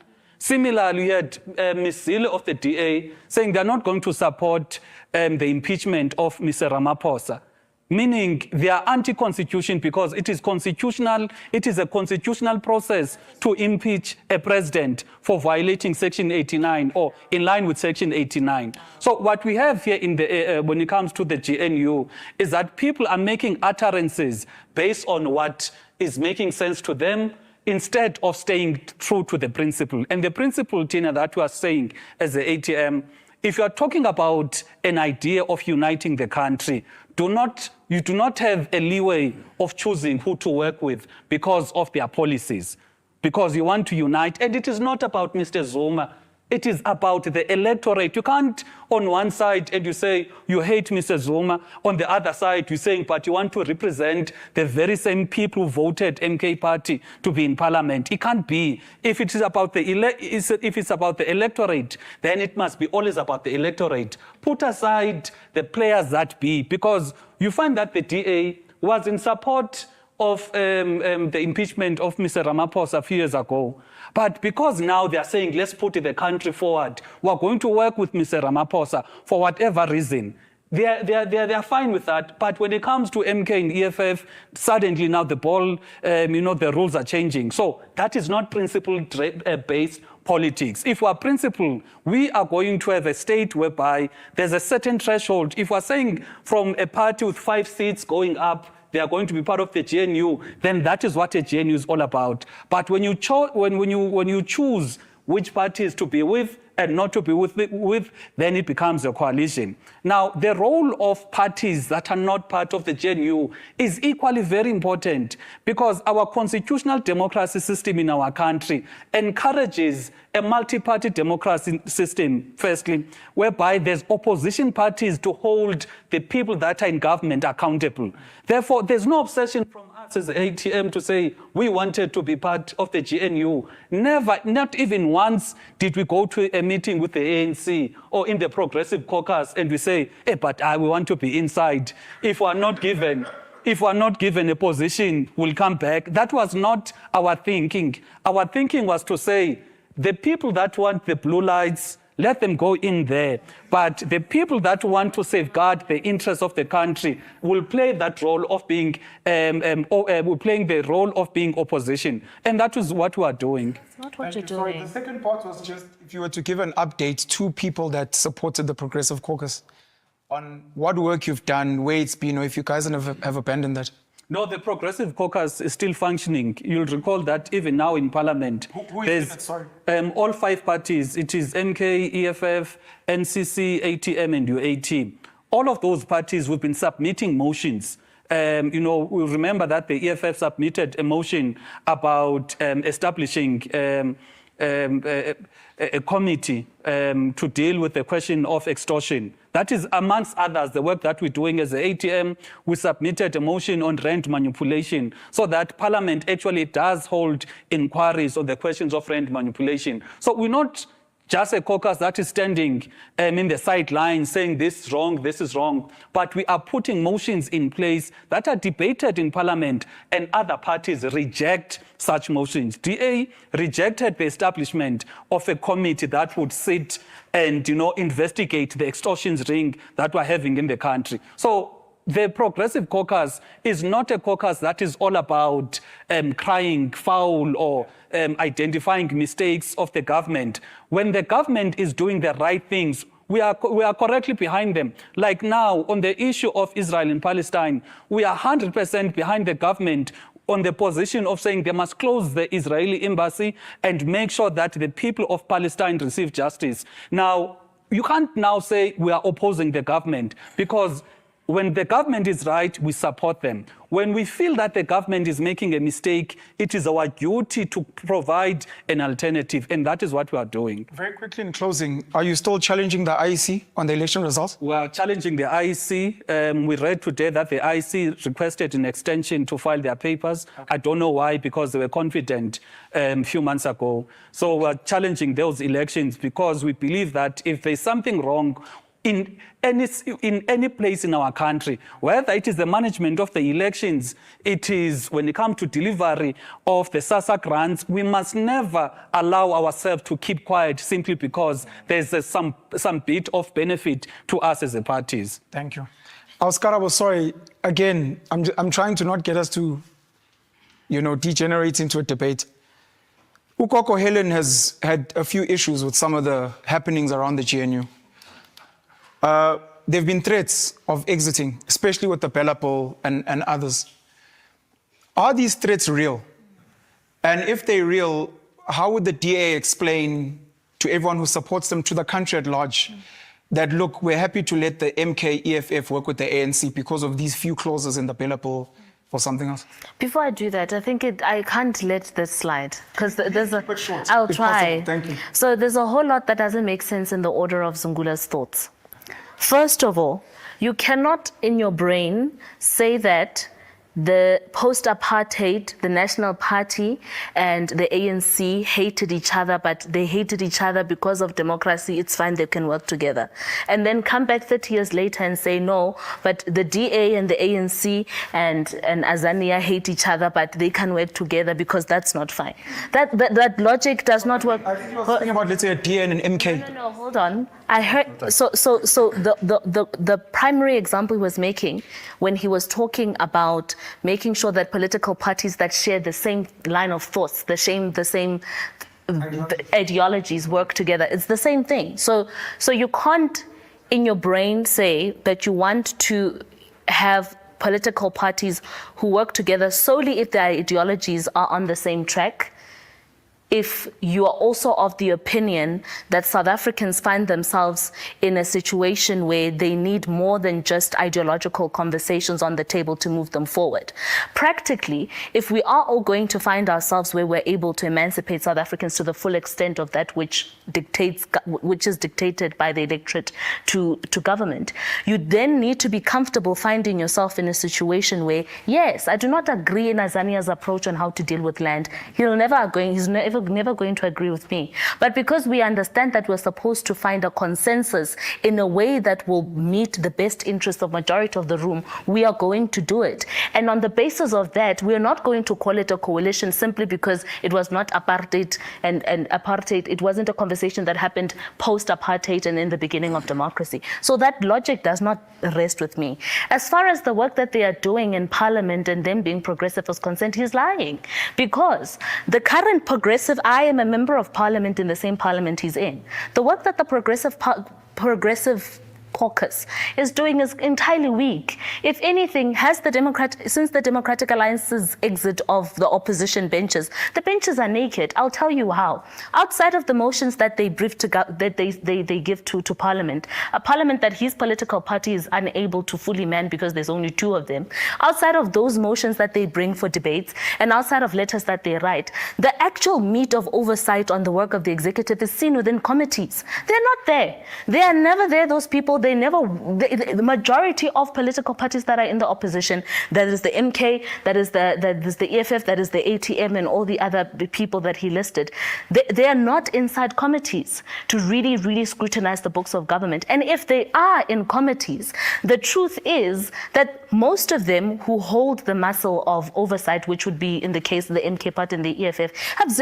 Similarly, we had Ms. Zille of the DA saying they're not going to support the impeachment of Mr. Ramaphosa, meaning they are anti-constitution because it is constitutional. It is a constitutional process to impeach a president for violating Section 89 or in line with Section 89. So what we have here in the when it comes to the GNU is that people are making utterances based on what is making sense to them, instead of staying true to the principle. And the principle, Tina, that we are saying as the ATM, if you are talking about an idea of uniting the country, you do not have a leeway of choosing who to work with because of their policies, because you want to unite. And it is not about Mr. Zuma. It is about the electorate. You can't, on one side, and you say you hate Mr. Zuma. On the other side, you're saying, but you want to represent the very same people who voted MK Party to be in parliament. It can't be. If it is about if it's about the electorate, then it must be always about the electorate. Put aside the players that be, because you find that the DA was in support of the impeachment of Mr. Ramaphosa a few years ago. But because now they are saying, let's put the country forward, we're going to work with Mr. Ramaphosa for whatever reason. They are fine with that. But when it comes to MK and EFF, suddenly now the ball, the rules are changing. So that is not principle-based politics. If we are principle, we are going to have a state whereby there's a certain threshold. If we're saying from a party with 5 seats going up, they are going to be part of the GNU, then that is what a GNU is all about. But when you choose which parties to be with and not to be with, then it becomes a coalition. Now, the role of parties that are not part of the GNU is equally very important, because our constitutional democracy system in our country encourages a multi-party democracy system, firstly, whereby there's opposition parties to hold the people that are in government accountable. Therefore, there's no obsession from us as ATM to say we wanted to be part of the GNU. Never, not even once did we go to a meeting with the ANC or in the Progressive Caucus and we say, hey, but we want to be inside. If we're not given a position, we'll come back. That was not our thinking. Our thinking was to say, the people that want the blue lights, let them go in there. But the people that want to safeguard the interests of the country will play that role of being, playing the role of being opposition. And that is what we are doing. It's not what you're doing. Sorry, the second part was just if you were to give an update to people that supported the Progressive Caucus on what work you've done, where it's been, or if you guys have abandoned that. No, the Progressive Caucus is still functioning. You'll recall that even now in Parliament, who is in it? Sorry. All 5 parties. It is MK, EFF, NCC, ATM, and UAT. All of those parties have been submitting motions. We remember that the EFF submitted a motion about establishing a committee to deal with the question of extortion. That is, amongst others, the work that we're doing as the ATM. We submitted a motion on rent manipulation so that Parliament actually does hold inquiries on the questions of rent manipulation. So we're not just a caucus that is standing in the sidelines saying this is wrong, but we are putting motions in place that are debated in Parliament, and other parties reject such motions. DA rejected the establishment of a committee that would sit and investigate the extortions ring that we're having in the country. So the Progressive Caucus is not a caucus that is all about crying foul or identifying mistakes of the government. When the government is doing the right things, we are correctly behind them. Like now, on the issue of Israel and Palestine, we are 100% behind the government on the position of saying they must close the Israeli embassy and make sure that the people of Palestine receive justice. Now, you can't now say we are opposing the government, because when the government is right, we support them. When we feel that the government is making a mistake, it is our duty to provide an alternative, and that is what we are doing. Very quickly in closing, are you still challenging the IEC on the election results? We are challenging the IEC. We read today that the IEC requested an extension to file their papers. Okay. I don't know why, because they were confident a few months ago. So we're challenging those elections because we believe that if there's something wrong in any place in our country, whether it is the management of the elections, it is when it comes to delivery of the SASSA grants, we must never allow ourselves to keep quiet simply because there's some bit of benefit to us as a parties. Thank you. Oscar, I was sorry. Again, I'm trying to not get us to, degenerate into a debate. Ukoko Helen has had a few issues with some of the happenings around the GNU. There have been threats of exiting, especially with the Bella poll and others. Are these threats real? And if they're real, how would the DA explain to everyone who supports them, to the country at large, that, look, we're happy to let the MK, EFF work with the ANC because of these few clauses in the Bella poll or something else? Before I do that, I think I can't let this slide because there's a. But short, I'll if try. possible. Thank you. So there's a whole lot that doesn't make sense in the order of Zungula's thoughts. First of all, you cannot in your brain say that the post-apartheid, the National Party and the ANC hated each other, but they hated each other because of democracy. It's fine, they can work together. And then come back 30 years later and say, no, but the DA and the ANC and Azania hate each other, but they can work together because that's not fine. That logic does not work. I think you were thinking about, let's say, a DA and an MK. No, hold on. I heard, so the primary example he was making when he was talking about making sure that political parties that share the same line of thoughts, the same ideologies work together. It's the same thing. So you can't in your brain say that you want to have political parties who work together solely if their ideologies are on the same track, if you are also of the opinion that South Africans find themselves in a situation where they need more than just ideological conversations on the table to move them forward. Practically, if we are all going to find ourselves where we're able to emancipate South Africans to the full extent of that which is dictated by the electorate to government, you then need to be comfortable finding yourself in a situation where, yes, I do not agree in Azania's approach on how to deal with land. He's never going to agree with me. But because we understand that we're supposed to find a consensus in a way that will meet the best interests of majority of the room, we are going to do it. And on the basis of that, we're not going to call it a coalition simply because it was not apartheid and apartheid. It wasn't a conversation that happened post-apartheid and in the beginning of democracy. So that logic does not rest with me. As far as the work that they are doing in Parliament and them being progressive is concerned, he's lying. Because the current progressive, I am a member of Parliament in the same Parliament he's in. The work that the progressive caucus is doing is entirely weak. If anything, since the Democratic Alliance's exit of the opposition benches, the benches are naked. I'll tell you how. Outside of the motions that they brief that they give to Parliament, a Parliament that his political party is unable to fully man because there's only 2 of them. Outside of those motions that they bring for debates and outside of letters that they write, the actual meat of oversight on the work of the executive is seen within committees. They're not there. They are never there. Those people, the majority of political parties that are in the opposition, that is the MK, that is the EFF, that is the ATM and all the other people that he listed, they are not inside committees to really, really scrutinize the books of government. And if they are in committees, the truth is that most of them who hold the muscle of oversight, which would be in the case of the MK party and the EFF, have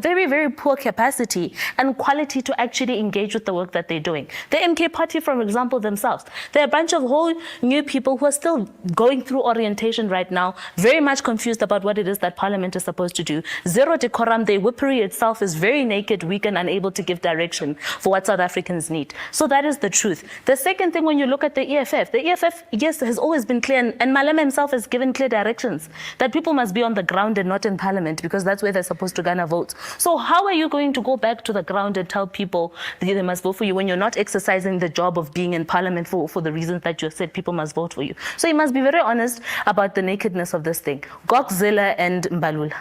very, very poor capacity and quality to actually engage with the work that they're doing. The MK party, for example, themselves, they're a bunch of whole new people who are still going through orientation right now, very much confused about what it is that Parliament is supposed to do. Zero decorum. The whippery itself is very naked, weak, and unable to give direction for what South Africans need. So that is the truth. The second thing, when you look at the EFF, yes, has always been clear, and Malema himself has given clear directions that people must be on the ground and not in Parliament because that's where they're supposed to garner votes. So how are you going to go back to the ground and tell people that they must vote for you when you're not exercising the job of being in Parliament for the reasons that you said people must vote for you? So you must be very honest about the nakedness of this thing. Godzilla and Mbalula.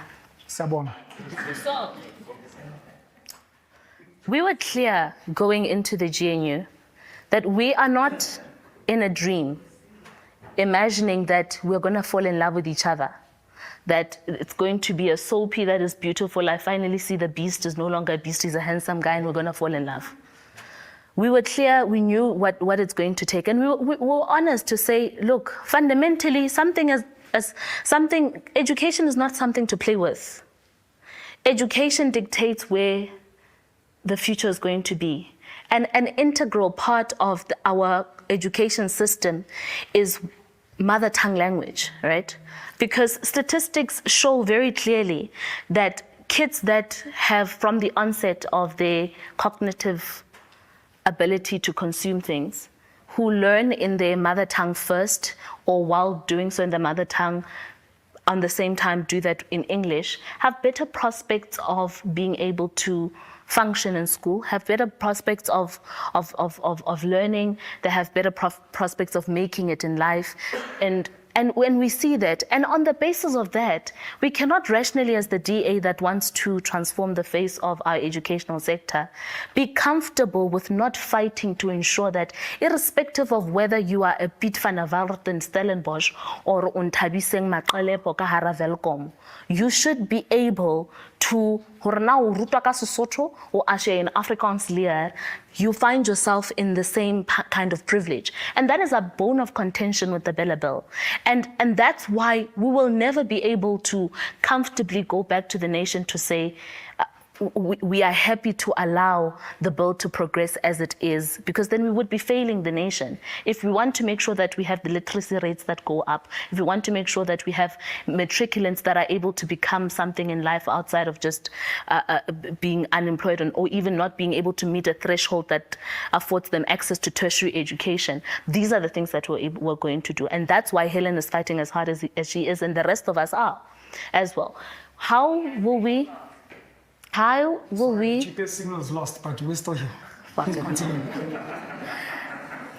Sabona. We were clear going into the GNU that we are not in a dream imagining that we're going to fall in love with each other, that it's going to be a soapy that is beautiful. I finally see the beast is no longer a beast, he's a handsome guy, and we're going to fall in love. We were clear, we knew what it's going to take. And we were honest to say, look, fundamentally, education is not something to play with. Education dictates where the future is going to be. And an integral part of our education system is mother tongue language, right? Because statistics show very clearly that kids that have, from the onset of their cognitive ability to consume things, who learn in their mother tongue first, or while doing so in the mother tongue, on the same time do that in English, have better prospects of being able to function in school, have better prospects of learning, they have better prospects of making it in life. And And when we see that, and on the basis of that, we cannot rationally, as the DA that wants to transform the face of our educational sector, be comfortable with not fighting to ensure that, irrespective of whether you are a Piet van der Walt in Stellenbosch or Unthabiseng Maqelepo ka hara Welkom, you should be able to, hore na o rutwa ka Sesotho or ashe in Afrikaans leer, you find yourself in the same kind of privilege. And that is a bone of contention with the Bella Bill. And that's why we will never be able to comfortably go back to the nation to say, we are happy to allow the bill to progress as it is, because then we would be failing the nation. If we want to make sure that we have the literacy rates that go up, if we want to make sure that we have matriculants that are able to become something in life outside of just being unemployed or even not being able to meet a threshold that affords them access to tertiary education, these are the things that we're going to do. And that's why Helen is fighting as hard as she is, and the rest of us are as well. How will we... GPS signal is lost, but we're still here. Continue.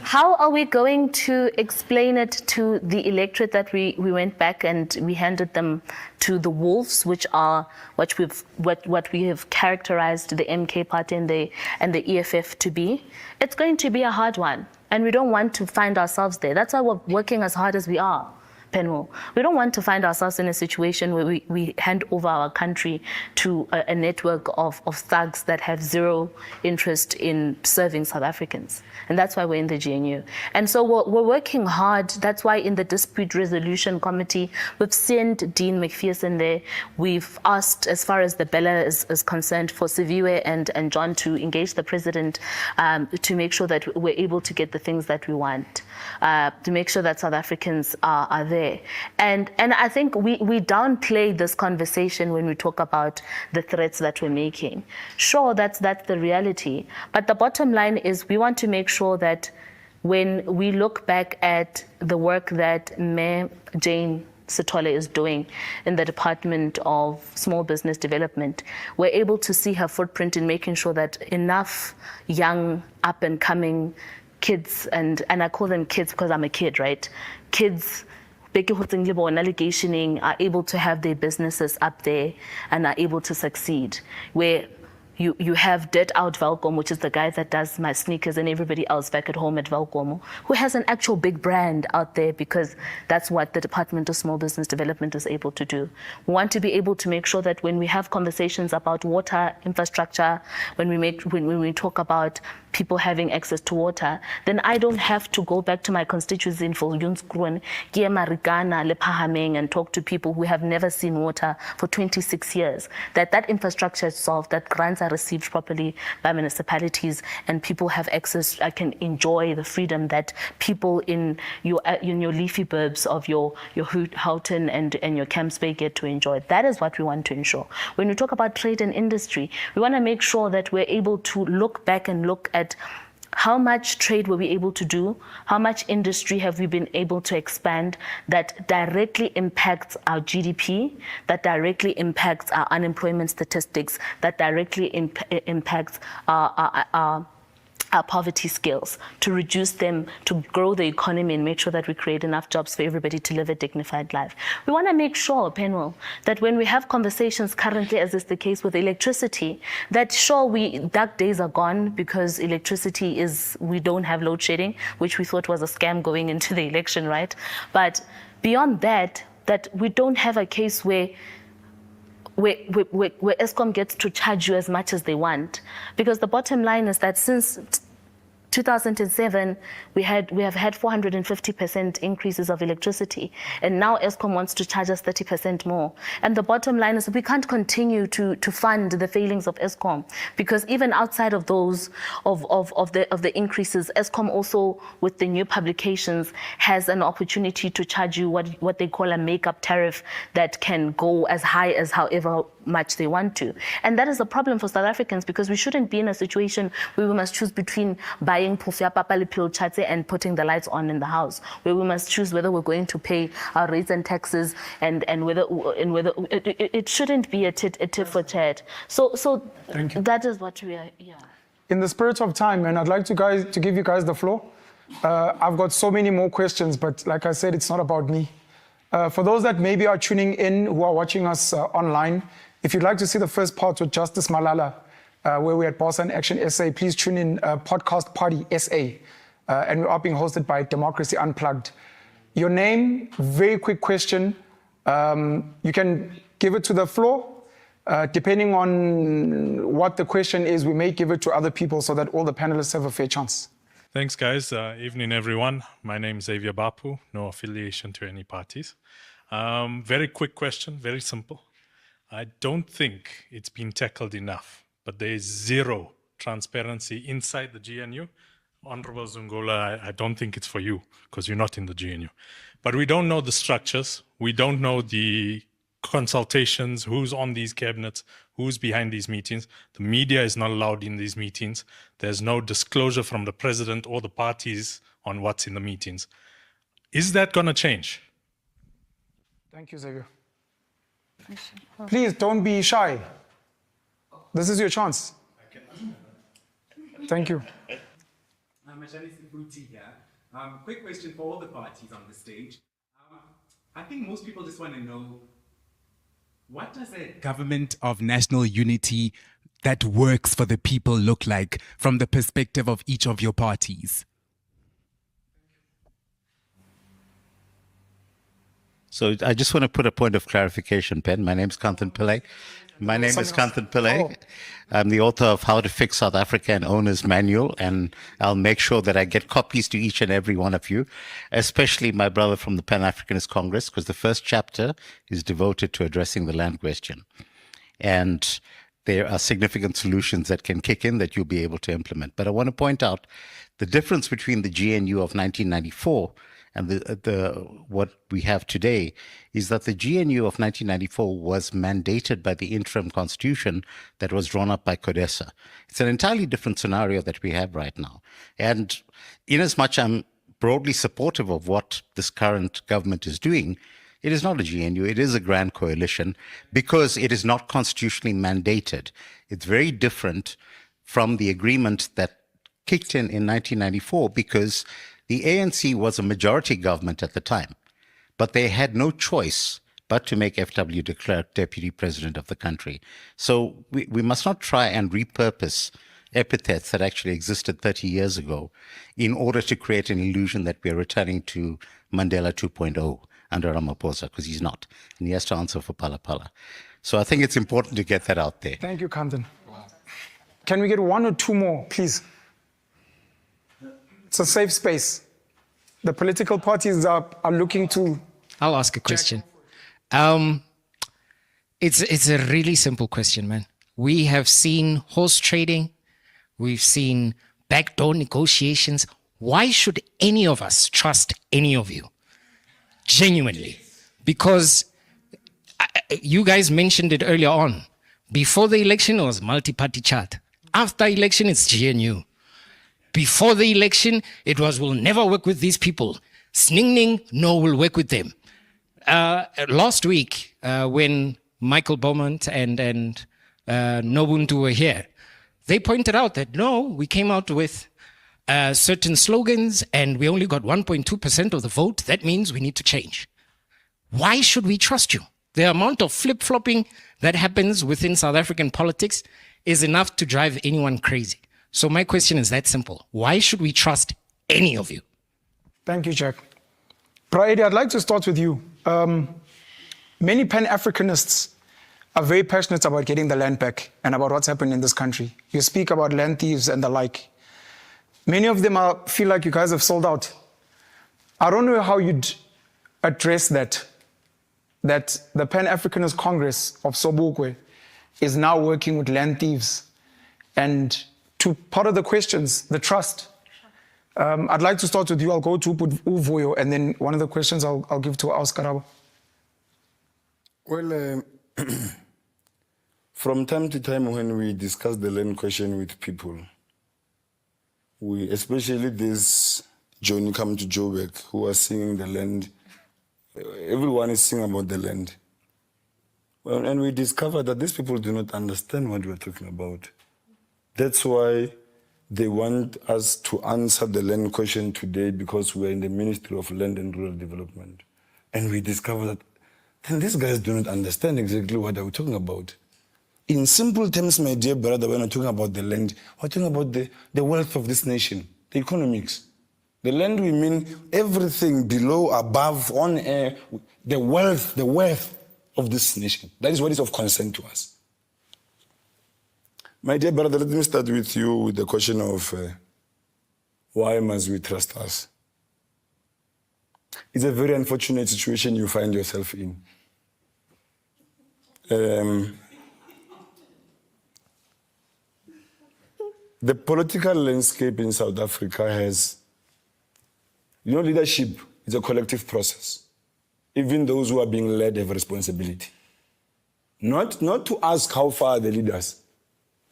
How are we going to explain it to the electorate that we went back and we handed them to the wolves, which are what we have characterized the MK party and the EFF to be? It's going to be a hard one, and we don't want to find ourselves there. That's why we're working as hard as we are. We don't want to find ourselves in a situation where we hand over our country to a network of thugs that have zero interest in serving South Africans. And that's why we're in the GNU. And so we're working hard. That's why in the Dispute Resolution Committee, we've sent Dean McPherson there. We've asked, as far as the Bella is concerned, for Siviwe and John to engage the president to make sure that we're able to get the things that we want, to make sure that South Africans are there. And I think we downplay this conversation when we talk about the threats that we're making. Sure, that's the reality. But the bottom line is we want to make sure that when we look back at the work that Mayor Jane Sithole is doing in the Department of Small Business Development, we're able to see her footprint in making sure that enough young, up-and-coming kids, and I call them kids because I'm a kid, right? Kids are able to have their businesses up there and are able to succeed. Where you have Dirt Out Welkom, which is the guy that does my sneakers, and everybody else back at home at Welkom, who has an actual big brand out there because that's what the Department of Small Business Development is able to do. We want to be able to make sure that when we have conversations about water infrastructure, when we talk about people having access to water, then I don't have to go back to my constituency in Viljoenskroon, Marikana, Lephameng, and talk to people who have never seen water for 26 years. That infrastructure is solved, that grants are received properly by municipalities, and people have access, I can enjoy the freedom that people in your leafy burbs of your Houghton and your Camps Bay get to enjoy. That is what we want to ensure. When we talk about trade and industry, we want to make sure that we're able to look back and look at how much trade were we able to do, how much industry have we been able to expand that directly impacts our GDP, that directly impacts our unemployment statistics, that directly impacts our poverty scales, to reduce them, to grow the economy and make sure that we create enough jobs for everybody to live a dignified life. We want to make sure, Penwell, that when we have conversations currently, as is the case with electricity, that sure, dark days are gone because electricity we don't have load shedding, which we thought was a scam going into the election, right? But beyond that we don't have a case where Eskom gets to charge you as much as they want. Because the bottom line is that since 2007, we have had 450% increases of electricity, and now Eskom wants to charge us 30% more. And the bottom line is that we can't continue to fund the failings of Eskom, because even outside of those of the increases, Eskom also, with the new publications, has an opportunity to charge you what they call a make-up tariff that can go as high as however much they want to. And that is a problem for South Africans, because we shouldn't be in a situation where we must choose between buying Pufia Papali Pil Chate and putting the lights on in the house, where we must choose whether we're going to pay our rates and taxes and whether it shouldn't be a tit for tat. So that is what we are. Yeah. In the spirit of time, and I'd like to give you guys the floor. I've got so many more questions, but like I said, it's not about me. For those that maybe are tuning in, who are watching us online, if you'd like to see the first part with Justice Malala, where we're at Bossa in Action SA, please tune in Podcast Party SA. And we are being hosted by Democracy Unplugged. Your name, very quick question. You can give it to the floor. Depending on what the question is, we may give it to other people so that all the panelists have a fair chance. Thanks, guys. Evening, everyone. My name is Xavier Bapu, no affiliation to any parties. Very quick question, very simple. I don't think it's been tackled enough, but there is zero transparency inside the GNU. Honorable Zungola, I don't think it's for you because you're not in the GNU. But we don't know the structures. We don't know the consultations, who's on these cabinets, who's behind these meetings. The media is not allowed in these meetings. There's no disclosure from the president or the parties on what's in the meetings. Is that going to change? Thank you, Xavier. Please don't be shy. This is your chance. Thank you. Quick question for all the parties on the stage. I think most people just want to know, what does a government of national unity that works for the people look like from the perspective of each of your parties? So I just want to put a point of clarification, Pen. My name is Kanthan Pillay. I'm the author of How to Fix South Africa and Owner's Manual, and I'll make sure that I get copies to each and every one of you, especially my brother from the Pan-Africanist Congress, because the first chapter is devoted to addressing the land question. And there are significant solutions that can kick in that you'll be able to implement. But I want to point out the difference between the GNU of 1994 and what we have today is that the GNU of 1994 was mandated by the interim constitution that was drawn up by CODESA. It's an entirely different scenario that we have right now. And inasmuch I'm broadly supportive of what this current government is doing, it is not a GNU, it is a grand coalition because it is not constitutionally mandated. It's very different from the agreement that kicked in 1994 because the ANC was a majority government at the time, but they had no choice but to make FW de Klerk deputy president of the country. So we must not try and repurpose epithets that actually existed 30 years ago in order to create an illusion that we're returning to Mandela 2.0 under Ramaphosa, because he's not. And he has to answer for Phala Phala. So I think it's important to get that out there. Thank you, Kanthan. Can we get one or two more, please? It's a safe space. The political parties are looking to... I'll ask a question. It's a really simple question, man. We have seen horse trading. We've seen backdoor negotiations. Why should any of us trust any of you? Genuinely. Because you guys mentioned it earlier on. Before the election, it was multi-party chat. After election, it's GNU. Before the election, it was, we'll never work with these people. Sningning, no, we'll work with them. Last week, when Michael Beaumont and Nobuntu were here, they pointed out that, no, we came out with certain slogans and we only got 1.2% of the vote. That means we need to change. Why should we trust you? The amount of flip-flopping that happens within South African politics is enough to drive anyone crazy. So my question is that simple. Why should we trust any of you? Thank you, Jack. Braidi, I'd like to start with you. Many Pan-Africanists are very passionate about getting the land back and about what's happened in this country. You speak about land thieves and the like. Many of them feel like you guys have sold out. I don't know how you'd address that the Pan-Africanist Congress of Sobukwe is now working with land thieves. And to part of the questions, the trust. I'd like to start with you. I'll go to Uvuyo, and then one of the questions I'll give to Auskarabo. Well, from time to time when we discuss the land question with people, especially this Johnny Come to Joburg, who are singing the land, everyone is singing about the land. Well, and we discover that these people do not understand what we're talking about. That's why they want us to answer the land question today, because we're in the Ministry of Land and Rural Development. And we discover that then these guys do not understand exactly what we're talking about. In simple terms, my dear brother, we're not talking about the land, we're talking about the wealth of this nation, the economics. The land, we mean everything below, above, on air, the wealth of this nation. That is what is of concern to us. My dear brother, let me start with you with the question of why must we trust us? It's a very unfortunate situation you find yourself in. The political landscape in South Africa has, leadership is a collective process. Even those who are being led have a responsibility. Not to ask how far the leaders.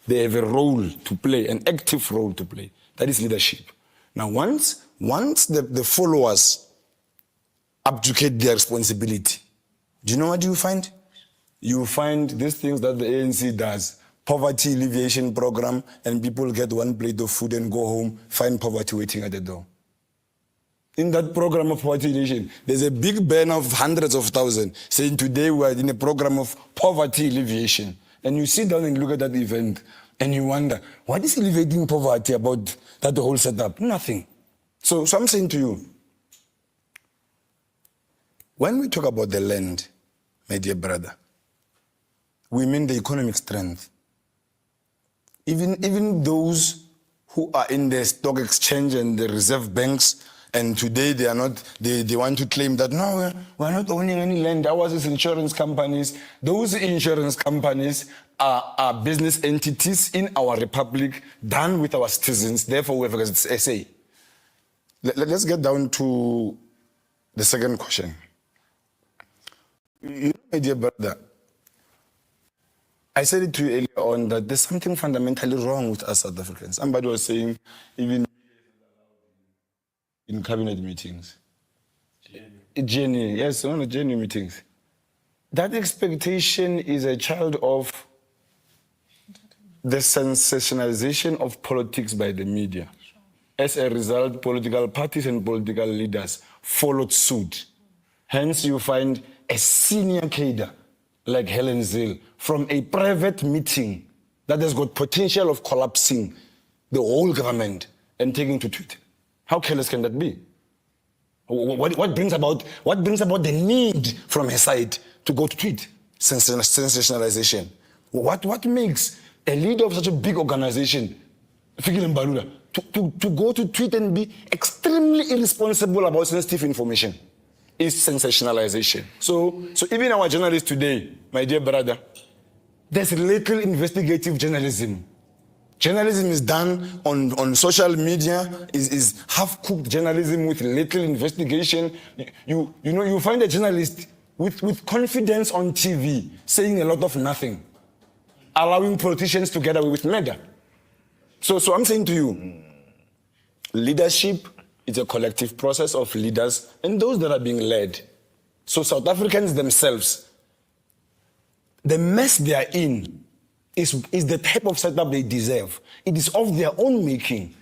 They have a role to play, an active role to play. That is leadership. Now, once the followers abdicate their responsibility, do you know what you find? You find these things that the ANC does, poverty alleviation program, and people get one plate of food and go home, find poverty waiting at the door. In that program of poverty alleviation, there's a big banner of hundreds of thousands saying today we are in a program of poverty alleviation. And you sit down and look at that event and you wonder, what is alleviating poverty about that whole setup? Nothing. So I'm saying to you, when we talk about the land, my dear brother, we mean the economic strength. Even those who are in the stock exchange and the reserve banks, and today they want to claim that, no, we're not owning any land. Ours is insurance companies. Those insurance companies are business entities in our republic, done with our citizens. Therefore, we have a say. Let's get down to the second question. My dear brother, I said it to you earlier on that there's something fundamentally wrong with us South Africans. Somebody was saying, even in cabinet meetings. GNU, yes, one of the GNU meetings. That expectation is a child of the sensationalization of politics by the media. As a result, political parties and political leaders followed suit. Hence, you find a senior cadre like Helen Zille from a private meeting that has got potential of collapsing the whole government and taking to Twitter. How careless can that be? What brings about the need from her side to go to tweet? Sensationalization. What makes a leader of such a big organization, Fikile Mbalula, to go to tweet and be extremely irresponsible about sensitive information? Is sensationalization. So even our journalists today, my dear brother, there's little investigative journalism. Journalism is done on social media, is half-cooked journalism with little investigation. You find a journalist with confidence on TV saying a lot of nothing, allowing politicians to get away with murder. So I'm saying to you, leadership is a collective process of leaders and those that are being led. So South Africans themselves, the mess they are in is the type of setup they deserve. It is of their own making.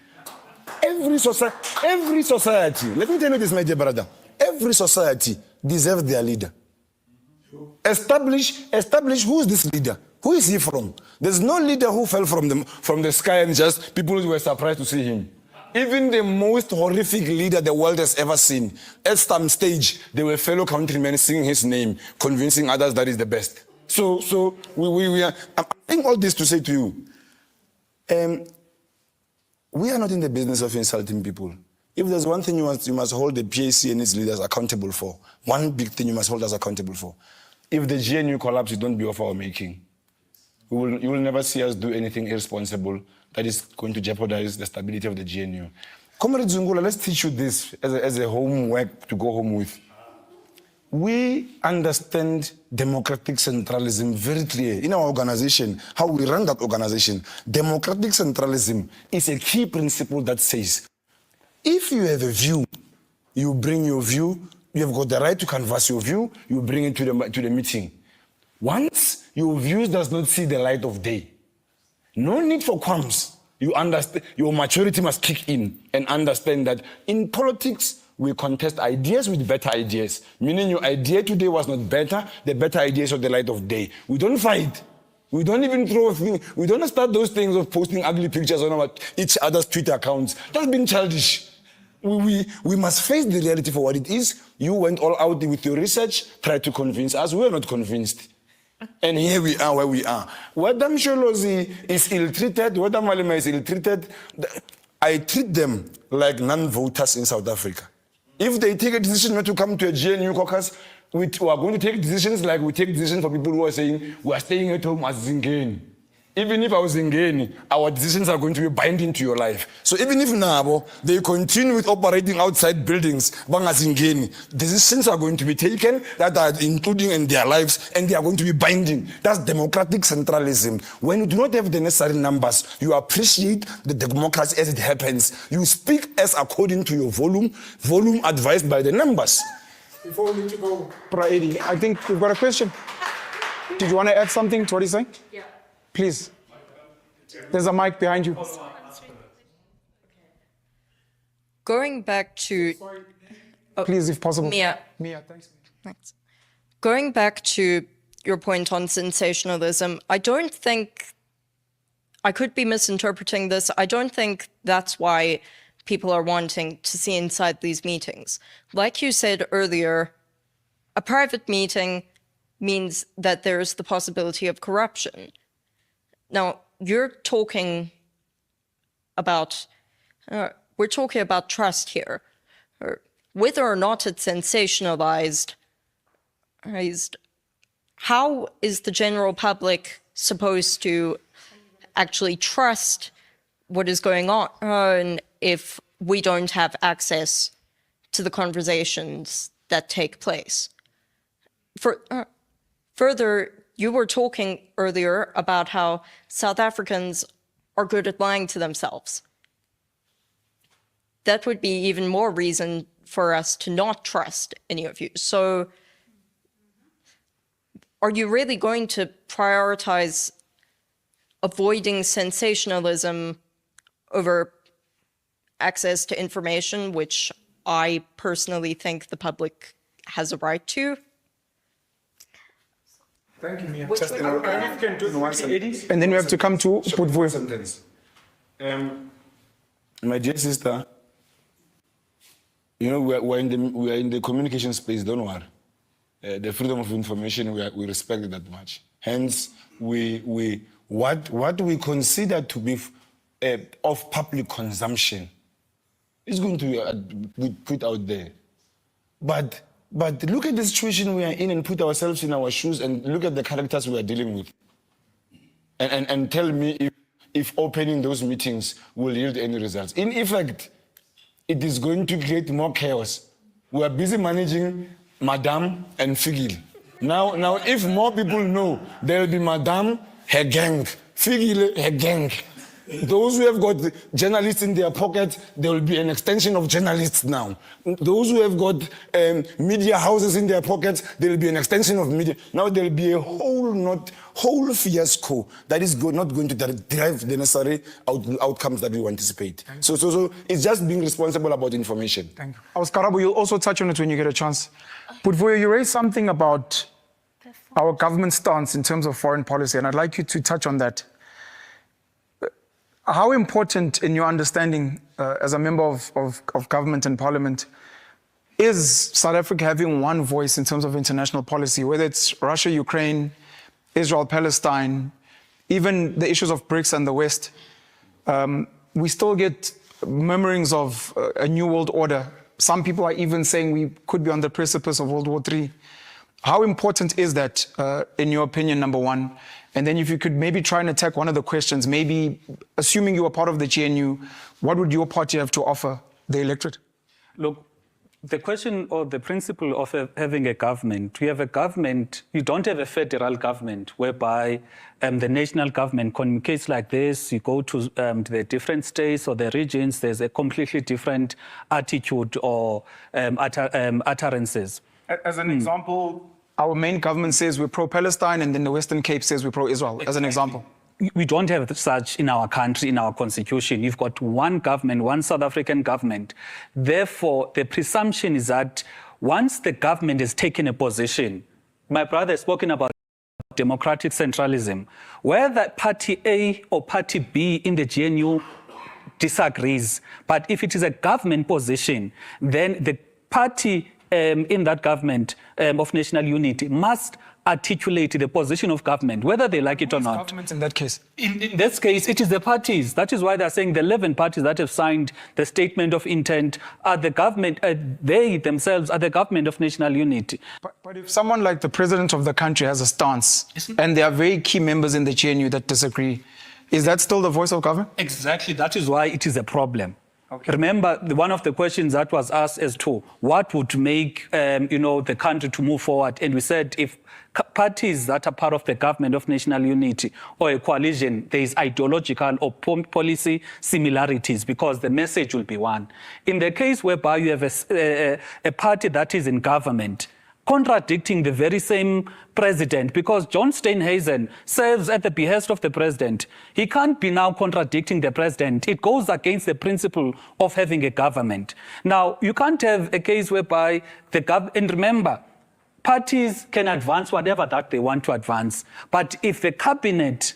Every society, let me tell you this, my dear brother, every society deserves their leader. Establish who is this leader? Who is he from? There's no leader who fell from the sky and just people were surprised to see him. Even the most horrific leader the world has ever seen, at some stage, there were fellow countrymen singing his name, convincing others that he's the best. So we are. I'm saying all this to say to you, we are not in the business of insulting people. If there's one thing you must hold the PAC and its leaders accountable for, one big thing you must hold us accountable for. If the GNU collapses, don't be of our making. You will never see us do anything irresponsible that is going to jeopardize the stability of the GNU. Comrade Zungula, let's teach you this as a homework to go home with. We understand democratic centralism very clear in our organization, how we run that organization. Democratic centralism is a key principle that says, if you have a view, you bring your view, you have got the right to canvass your view, you bring it to the meeting. Once your views does not see the light of day, no need for qualms. You understand, your maturity must kick in and understand that in politics, We contest ideas with better ideas. Meaning your idea today was not better, the better ideas of the light of day. We don't fight. We don't even throw things. We don't start those things of posting ugly pictures on each other's Twitter accounts. That's being childish. We must face the reality for what it is. You went all out with your research, tried to convince us. We're not convinced. And here we are where we are. Whether Msholozi is ill-treated, whether Malema is ill-treated, I treat them like non-voters in South Africa. If they take a decision not to come to a GNU caucus, we are going to take decisions like we take decisions for people who are saying we are staying at home as Zingeni. Even if I was Zingeni, our decisions are going to be binding to your life. So even if Nabo, they continue with operating outside buildings, Zingeni, decisions are going to be taken that are including in their lives and they are going to be binding. That's democratic centralism. When you do not have the necessary numbers, you appreciate the democracy as it happens. You speak as according to your volume advised by the numbers. Before we need to go, Praedi, I think we've got a question. Did you want to add something to what he's saying? Yeah. Please. There's a mic behind you. Going back to... Please, if possible. Mia, thanks. thanks. Going back to your point on sensationalism, I don't think... I could be misinterpreting this. I don't think that's why people are wanting to see inside these meetings. Like you said earlier, a private meeting means that there's the possibility of corruption. Now, you're talking about, we're talking about trust here. Whether or not it's sensationalized, how is the general public supposed to actually trust what is going on if we don't have access to the conversations that take place? Further, you were talking earlier about how South Africans are good at lying to themselves. That would be even more reason for us to not trust any of you. So are you really going to prioritize avoiding sensationalism over access to information, which I personally think the public has a right to? Thank you, Mia. And then we have to come to Putvuyo. Sentence. My dear sister, you know, we are in the communication space, don't worry. The freedom of information, we respect it that much. Hence, what we consider to be of public consumption is going to be put out there. But look at the situation we are in and put ourselves in our shoes and look at the characters we are dealing with. And tell me if opening those meetings will yield any results. In effect, it is going to create more chaos. We are busy managing Madame and Figil. Now, if more people know, there will be Madame, her gang, Figil, her gang. Those who have got journalists in their pockets, there will be an extension of journalists now. Those who have got media houses in their pockets, there will be an extension of media. Now there will be a whole fiasco that is not going to derive the necessary outcomes that we anticipate. So it's just being responsible about information. Thank you. Karabu, you'll also touch on it when you get a chance. Putvuyo, you raised something about our government stance in terms of foreign policy, and I'd like you to touch on that. How important, in your understanding, as a member of government and parliament, is South Africa having one voice in terms of international policy, whether it's Russia, Ukraine, Israel, Palestine, even the issues of BRICS and the West? We still get murmurings of a new world order. Some people are even saying we could be on the precipice of World War III. How important is that, in your opinion, number one? And then if you could maybe try and attack one of the questions, maybe assuming you were part of the GNU, what would your party have to offer the electorate? Look, the question or the principle of having a government, you have a government, you don't have a federal government whereby the national government communicates like this, you go to the different states or the regions, there's a completely different attitude or utterances. As an example, our main government says we're pro-Palestine and then the Western Cape says we're pro-Israel, as an example. we don't have such in our country, in our constitution. You've got one government, one South African government. Therefore, the presumption is that once the government has taken a position, my brother has spoken about democratic centralism, whether party A or party B in the GNU disagrees, but if it is a government position, then the party in that government of national unity must articulate the position of government, whether they like it or not. Government in that case? In this case, it is the parties. That is why they're saying the 11 parties that have signed the statement of intent are the government, they themselves are the government of national unity. But if someone like the president of the country has a stance, and there are very key members in the GNU that disagree, is that still the voice of government? Exactly. That is why it is a problem. Okay. Remember, one of the questions that was asked as to what would make the country to move forward, and we said if parties that are part of the government of national unity or a coalition, there is ideological or policy similarities because the message will be one. In the case whereby you have a party that is in government contradicting the very same president, because John Steenhuisen serves at the behest of the president. He can't be now contradicting the president. It goes against the principle of having a government. Now, you can't have a case whereby and remember, parties can advance whatever that they want to advance. But if the cabinet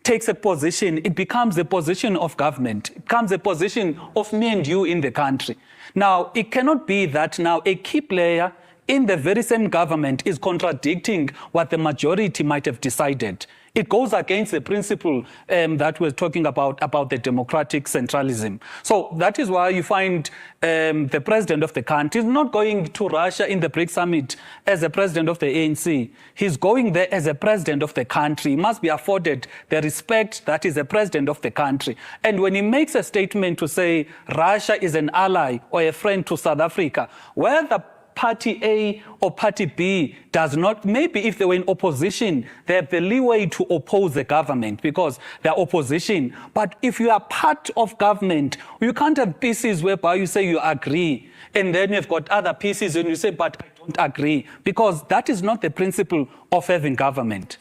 takes a position, it becomes the position of government. It becomes a position of me and you in the country. Now, it cannot be that now a key player in the very same government is contradicting what the majority might have decided. It goes against the principle that we're talking about the democratic centralism. So that is why you find the president of the country is not going to Russia in the BRICS summit as a president of the ANC. He's going there as a president of the country. He must be afforded the respect that is a president of the country. And when he makes a statement to say Russia is an ally or a friend to South Africa, whether Party A or Party B does not, maybe if they were in opposition, they have the leeway to oppose the government because they're opposition. But if you are part of government, you can't have pieces whereby you say you agree, and then you've got other pieces and you say, but I don't agree, because that is not the principle of having government.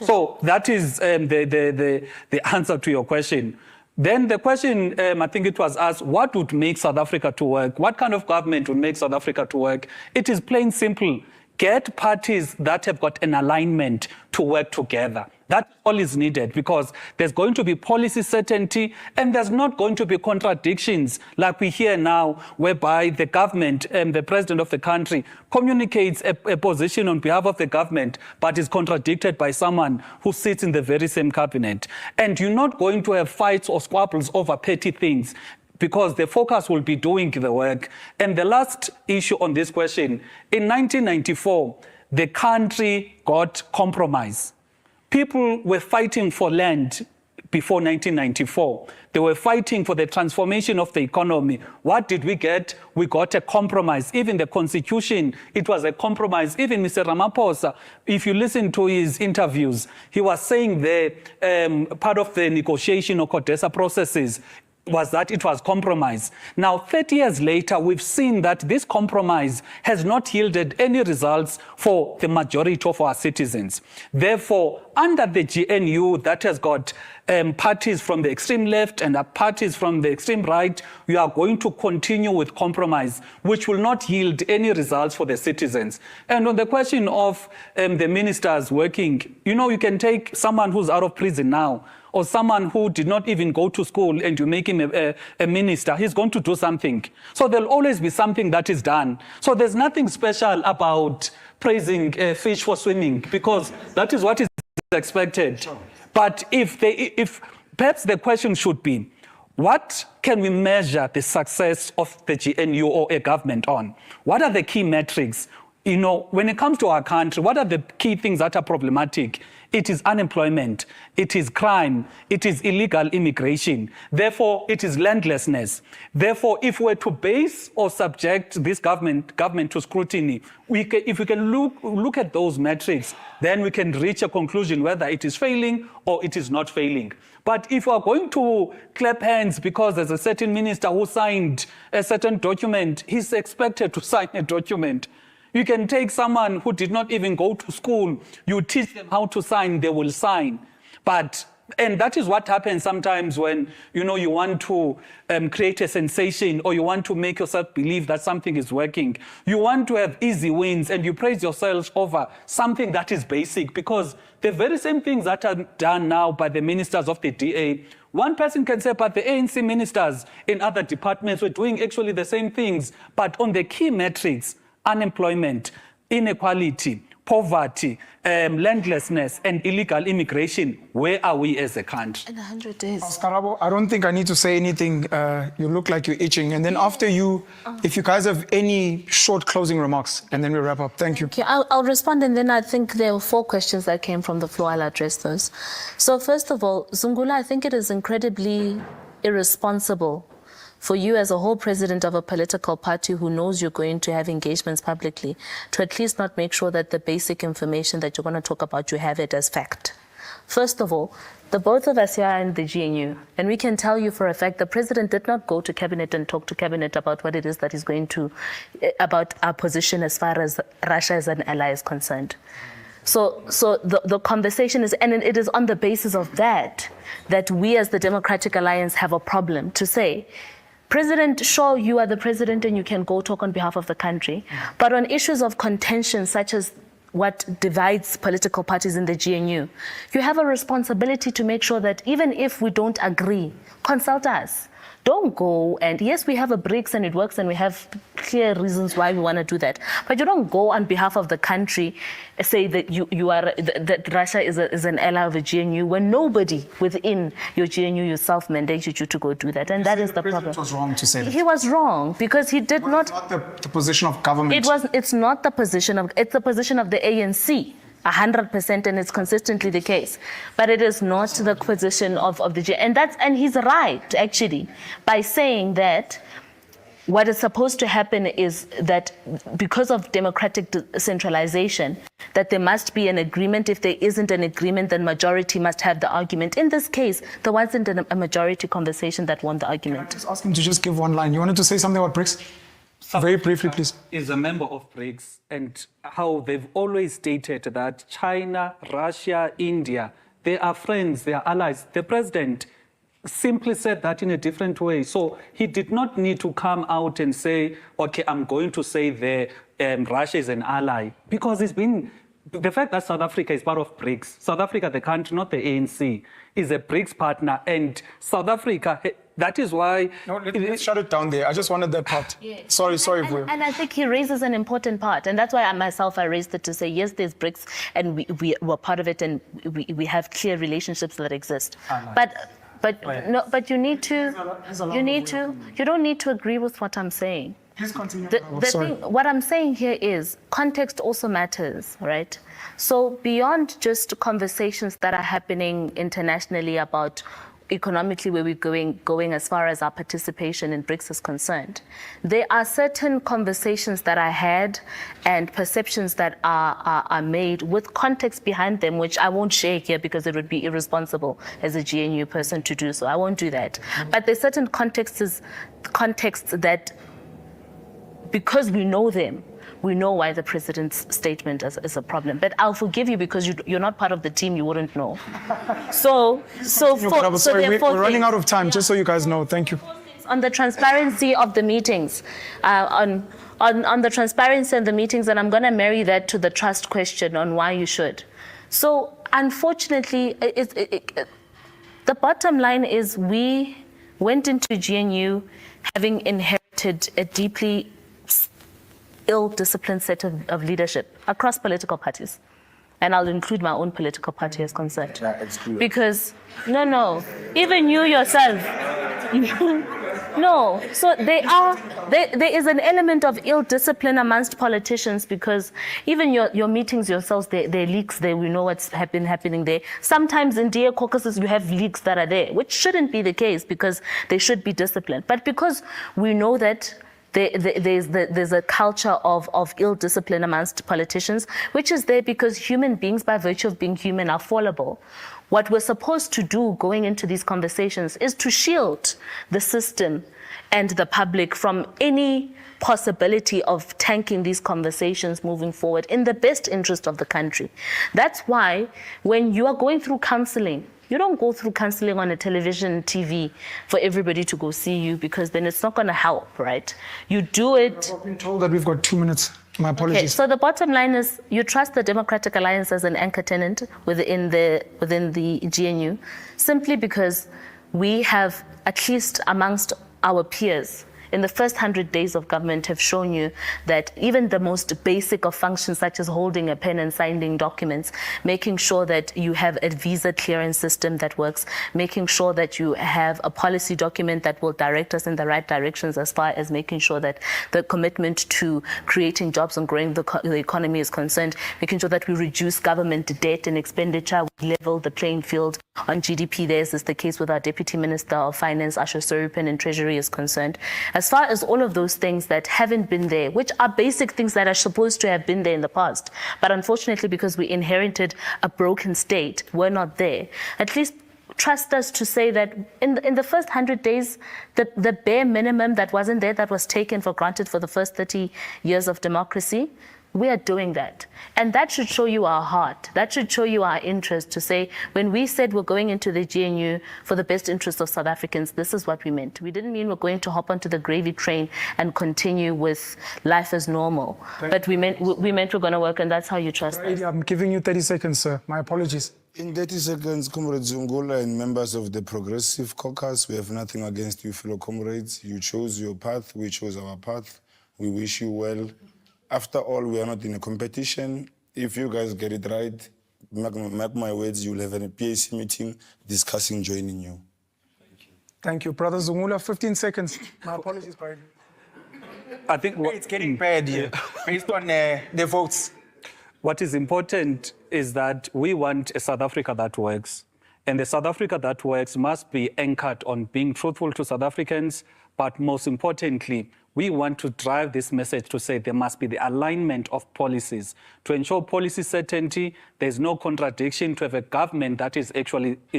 So that is the answer to your question. Then the question, I think it was asked, what would make South Africa to work? What kind of government would make South Africa to work? It is plain simple. Get parties that have got an alignment to work together. That's all is needed because there's going to be policy certainty and there's not going to be contradictions like we hear now whereby the government and the president of the country communicates a position on behalf of the government but is contradicted by someone who sits in the very same cabinet. And you're not going to have fights or squabbles over petty things because the focus will be doing the work. And the last issue on this question, in 1994, the country got compromised. People were fighting for land before 1994. They were fighting for the transformation of the economy. What did we get? We got a compromise. Even the constitution, it was a compromise. Even Mr. Ramaphosa, if you listen to his interviews, he was saying that part of the negotiation or CODESA processes was that it was compromise. Now, 30 years later, we've seen that this compromise has not yielded any results for the majority of our citizens. Therefore, under the GNU that has got parties from the extreme left and parties from the extreme right, we are going to continue with compromise, which will not yield any results for the citizens. And on the question of the ministers working, you can take someone who's out of prison now, or someone who did not even go to school and you make him a minister, he's going to do something. So there'll always be something that is done. So there's nothing special about praising fish for swimming because that is what is expected. But if perhaps the question should be, what can we measure the success of the GNU or a government on? What are the key metrics? When it comes to our country, what are the key things that are problematic? It is unemployment, it is crime, it is illegal immigration. Therefore, it is landlessness. Therefore, if we're to base or subject this government to scrutiny, if we can look at those metrics, then we can reach a conclusion whether it is failing or it is not failing. But if we are going to clap hands because there's a certain minister who signed a certain document, he's expected to sign a document. You can take someone who did not even go to school, you teach them how to sign, they will sign. But And that is what happens sometimes when, you want to create a sensation or you want to make yourself believe that something is working. You want to have easy wins and you praise yourself over something that is basic, because the very same things that are done now by the ministers of the DA, one person can say, but the ANC ministers in other departments were doing actually the same things, but on the key metrics, unemployment, inequality, poverty, landlessness, and illegal immigration, where are we as a country? In 100 days. Skarabo, I don't think I need to say anything. You look like you're itching. And then after you, if you guys have any short closing remarks, and then we'll wrap up. Thank you. Okay, I'll respond, and then I think there were 4 questions that came from the floor. I'll address those. So first of all, Zungula, I think it is incredibly irresponsible for you as a whole president of a political party who knows you're going to have engagements publicly to at least not make sure that the basic information that you're going to talk about, you have it as fact. First of all, the both of us here are in the GNU, and we can tell you for a fact the president did not go to cabinet and talk to cabinet about what it is that he's going to, about our position as far as Russia as an ally is concerned. So the conversation is, and it is on the basis of that we as the Democratic Alliance have a problem to say, President, sure, you are the president and you can go talk on behalf of the country. But on issues of contention, such as what divides political parties in the GNU, you have a responsibility to make sure that even if we don't agree, consult us. Don't go and, yes, we have a BRICS and it works and we have clear reasons why we want to do that. But you don't go on behalf of the country, say that that Russia is an ally of the GNU when nobody within your GNU yourself mandated you to go do that. And that is the problem. The president was wrong to say that. He was wrong because he did not. It's not the position of government. It's not the position of, it's the position of the ANC. 100%, and it's consistently the case, but it is not the position of the G. And he's right actually by saying that what is supposed to happen is that because of democratic decentralization, that there must be an agreement. If there isn't an agreement, then majority must have the argument. In this case, there wasn't a majority conversation that won the argument. Just ask him to just give one line. You wanted to say something about BRICS? Very briefly, please. Is a member of BRICS, and how they've always stated that China, Russia, India, they are friends, they are allies. The president simply said that in a different way. So he did not need to come out and say, okay, I'm going to say Russia is an ally, because it's been, the fact that South Africa is part of BRICS, South Africa, the country, not the ANC, is a BRICS partner, and South Africa, that is why... No, let's shut it down there. I just wanted that part. Yeah. Sorry. And I think he raises an important part. And that's why I raised it to say, yes, there's BRICS, and we were part of it, and we have clear relationships that exist. But you need to, you don't need to agree with what I'm saying. Please continue. What I'm saying here is context also matters, right? So beyond just conversations that are happening internationally about economically where we're going as far as our participation in BRICS is concerned, there are certain conversations that are had and perceptions that are made with context behind them, which I won't share here because it would be irresponsible as a GNU person to do so. I won't do that. But there's certain contexts that, because we know them, we know why the president's statement is a problem. But I'll forgive you because you're not part of the team, you wouldn't know. We're running out of time, just so you guys know. Thank you. On the transparency of the meetings, on the transparency of the meetings, and I'm going to marry that to the trust question on why you should. So unfortunately, the bottom line is we went into GNU having inherited a deeply ill-disciplined set of leadership across political parties. And I'll include my own political party as concerned. Because, no, even you yourself. No, so there is an element of ill-discipline amongst politicians, because even your meetings yourselves, there are leaks there, we know what's been happening there. Sometimes in DA caucuses, you have leaks that are there, which shouldn't be the case because they should be disciplined. But because we know that there's a culture of ill discipline amongst politicians, which is there because human beings, by virtue of being human, are fallible. What we're supposed to do going into these conversations is to shield the system and the public from any possibility of tanking these conversations moving forward in the best interest of the country. That's why when you are going through counseling You don't go through counseling on a television, TV for everybody to go see you, because then it's not going to help, right? You do it. I've been told that we've got 2 minutes. My Okay, apologies. so the bottom line is you trust the Democratic Alliance as an anchor tenant within the GNU, simply because we have, at least amongst our peers, in the first 100 days of government, have shown you that even the most basic of functions, such as holding a pen and signing documents, making sure that you have a visa clearance system that works, making sure that you have a policy document that will direct us in the right directions, as far as making sure that the commitment to creating jobs and growing the economy is concerned, making sure that we reduce government debt and expenditure, we level the playing field on GDP. This is the case with our Deputy Minister of Finance, Asha Sorupin, and Treasury is concerned. As far as all of those things that haven't been there, which are basic things that are supposed to have been there in the past, but unfortunately because we inherited a broken state, were not there, at least trust us to say that in the first 100 days, the bare minimum that wasn't there, that was taken for granted for the first 30 years of democracy, we are doing that. And that should show you our heart. That should show you our interest to say, when we said we're going into the GNU for the best interests of South Africans, this is what we meant. We didn't mean we're going to hop onto the gravy train and continue with life as normal. But we meant we're going to work, and that's how you trust us. I'm giving you 30 seconds, sir. My apologies. In 30 seconds, Comrade Zungula and members of the Progressive Caucus, we have nothing against you, fellow comrades. You chose your path, we chose our path. We wish you well. After all, we are not in a competition. If you guys get it right, mark my words, you'll have a PAC meeting discussing joining you. Thank you. Brother Zungula, 15 seconds. My apologies, brother. I think It's getting bad here, based on the votes. what is important is that we want a South Africa that works. And the South Africa that works must be anchored on being truthful to South Africans, but most importantly, we want to drive this message to say there must be the alignment of policies to ensure policy certainty. There's no contradiction to have a government that is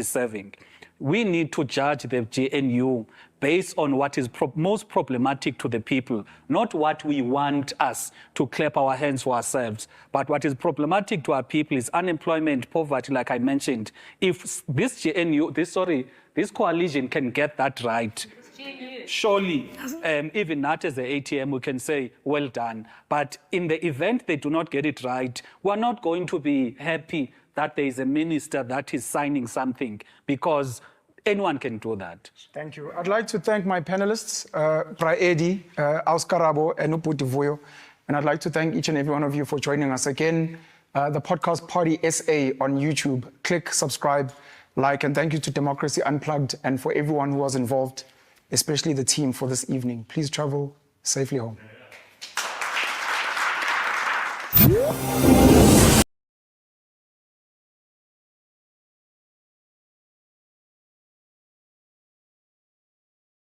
serving. We need to judge the GNU based on what is most problematic to the people, not what we want us to clap our hands for ourselves, but what is problematic to our people is unemployment, poverty, like I mentioned. If this this coalition can get that right, surely, even not as the ATM, we can say, well done. But in the event they do not get it right, we're not going to be happy that there is a minister that is signing something, because anyone can do that. Thank you. I'd like to thank my panelists, Praedi, Auskarabo, and Uputivuyo. And I'd like to thank each and every one of you for joining us again. The podcast Party SA on YouTube. Click, subscribe, like, and thank you to Democracy Unplugged and for everyone who was involved, especially the team for this evening. Please travel safely home.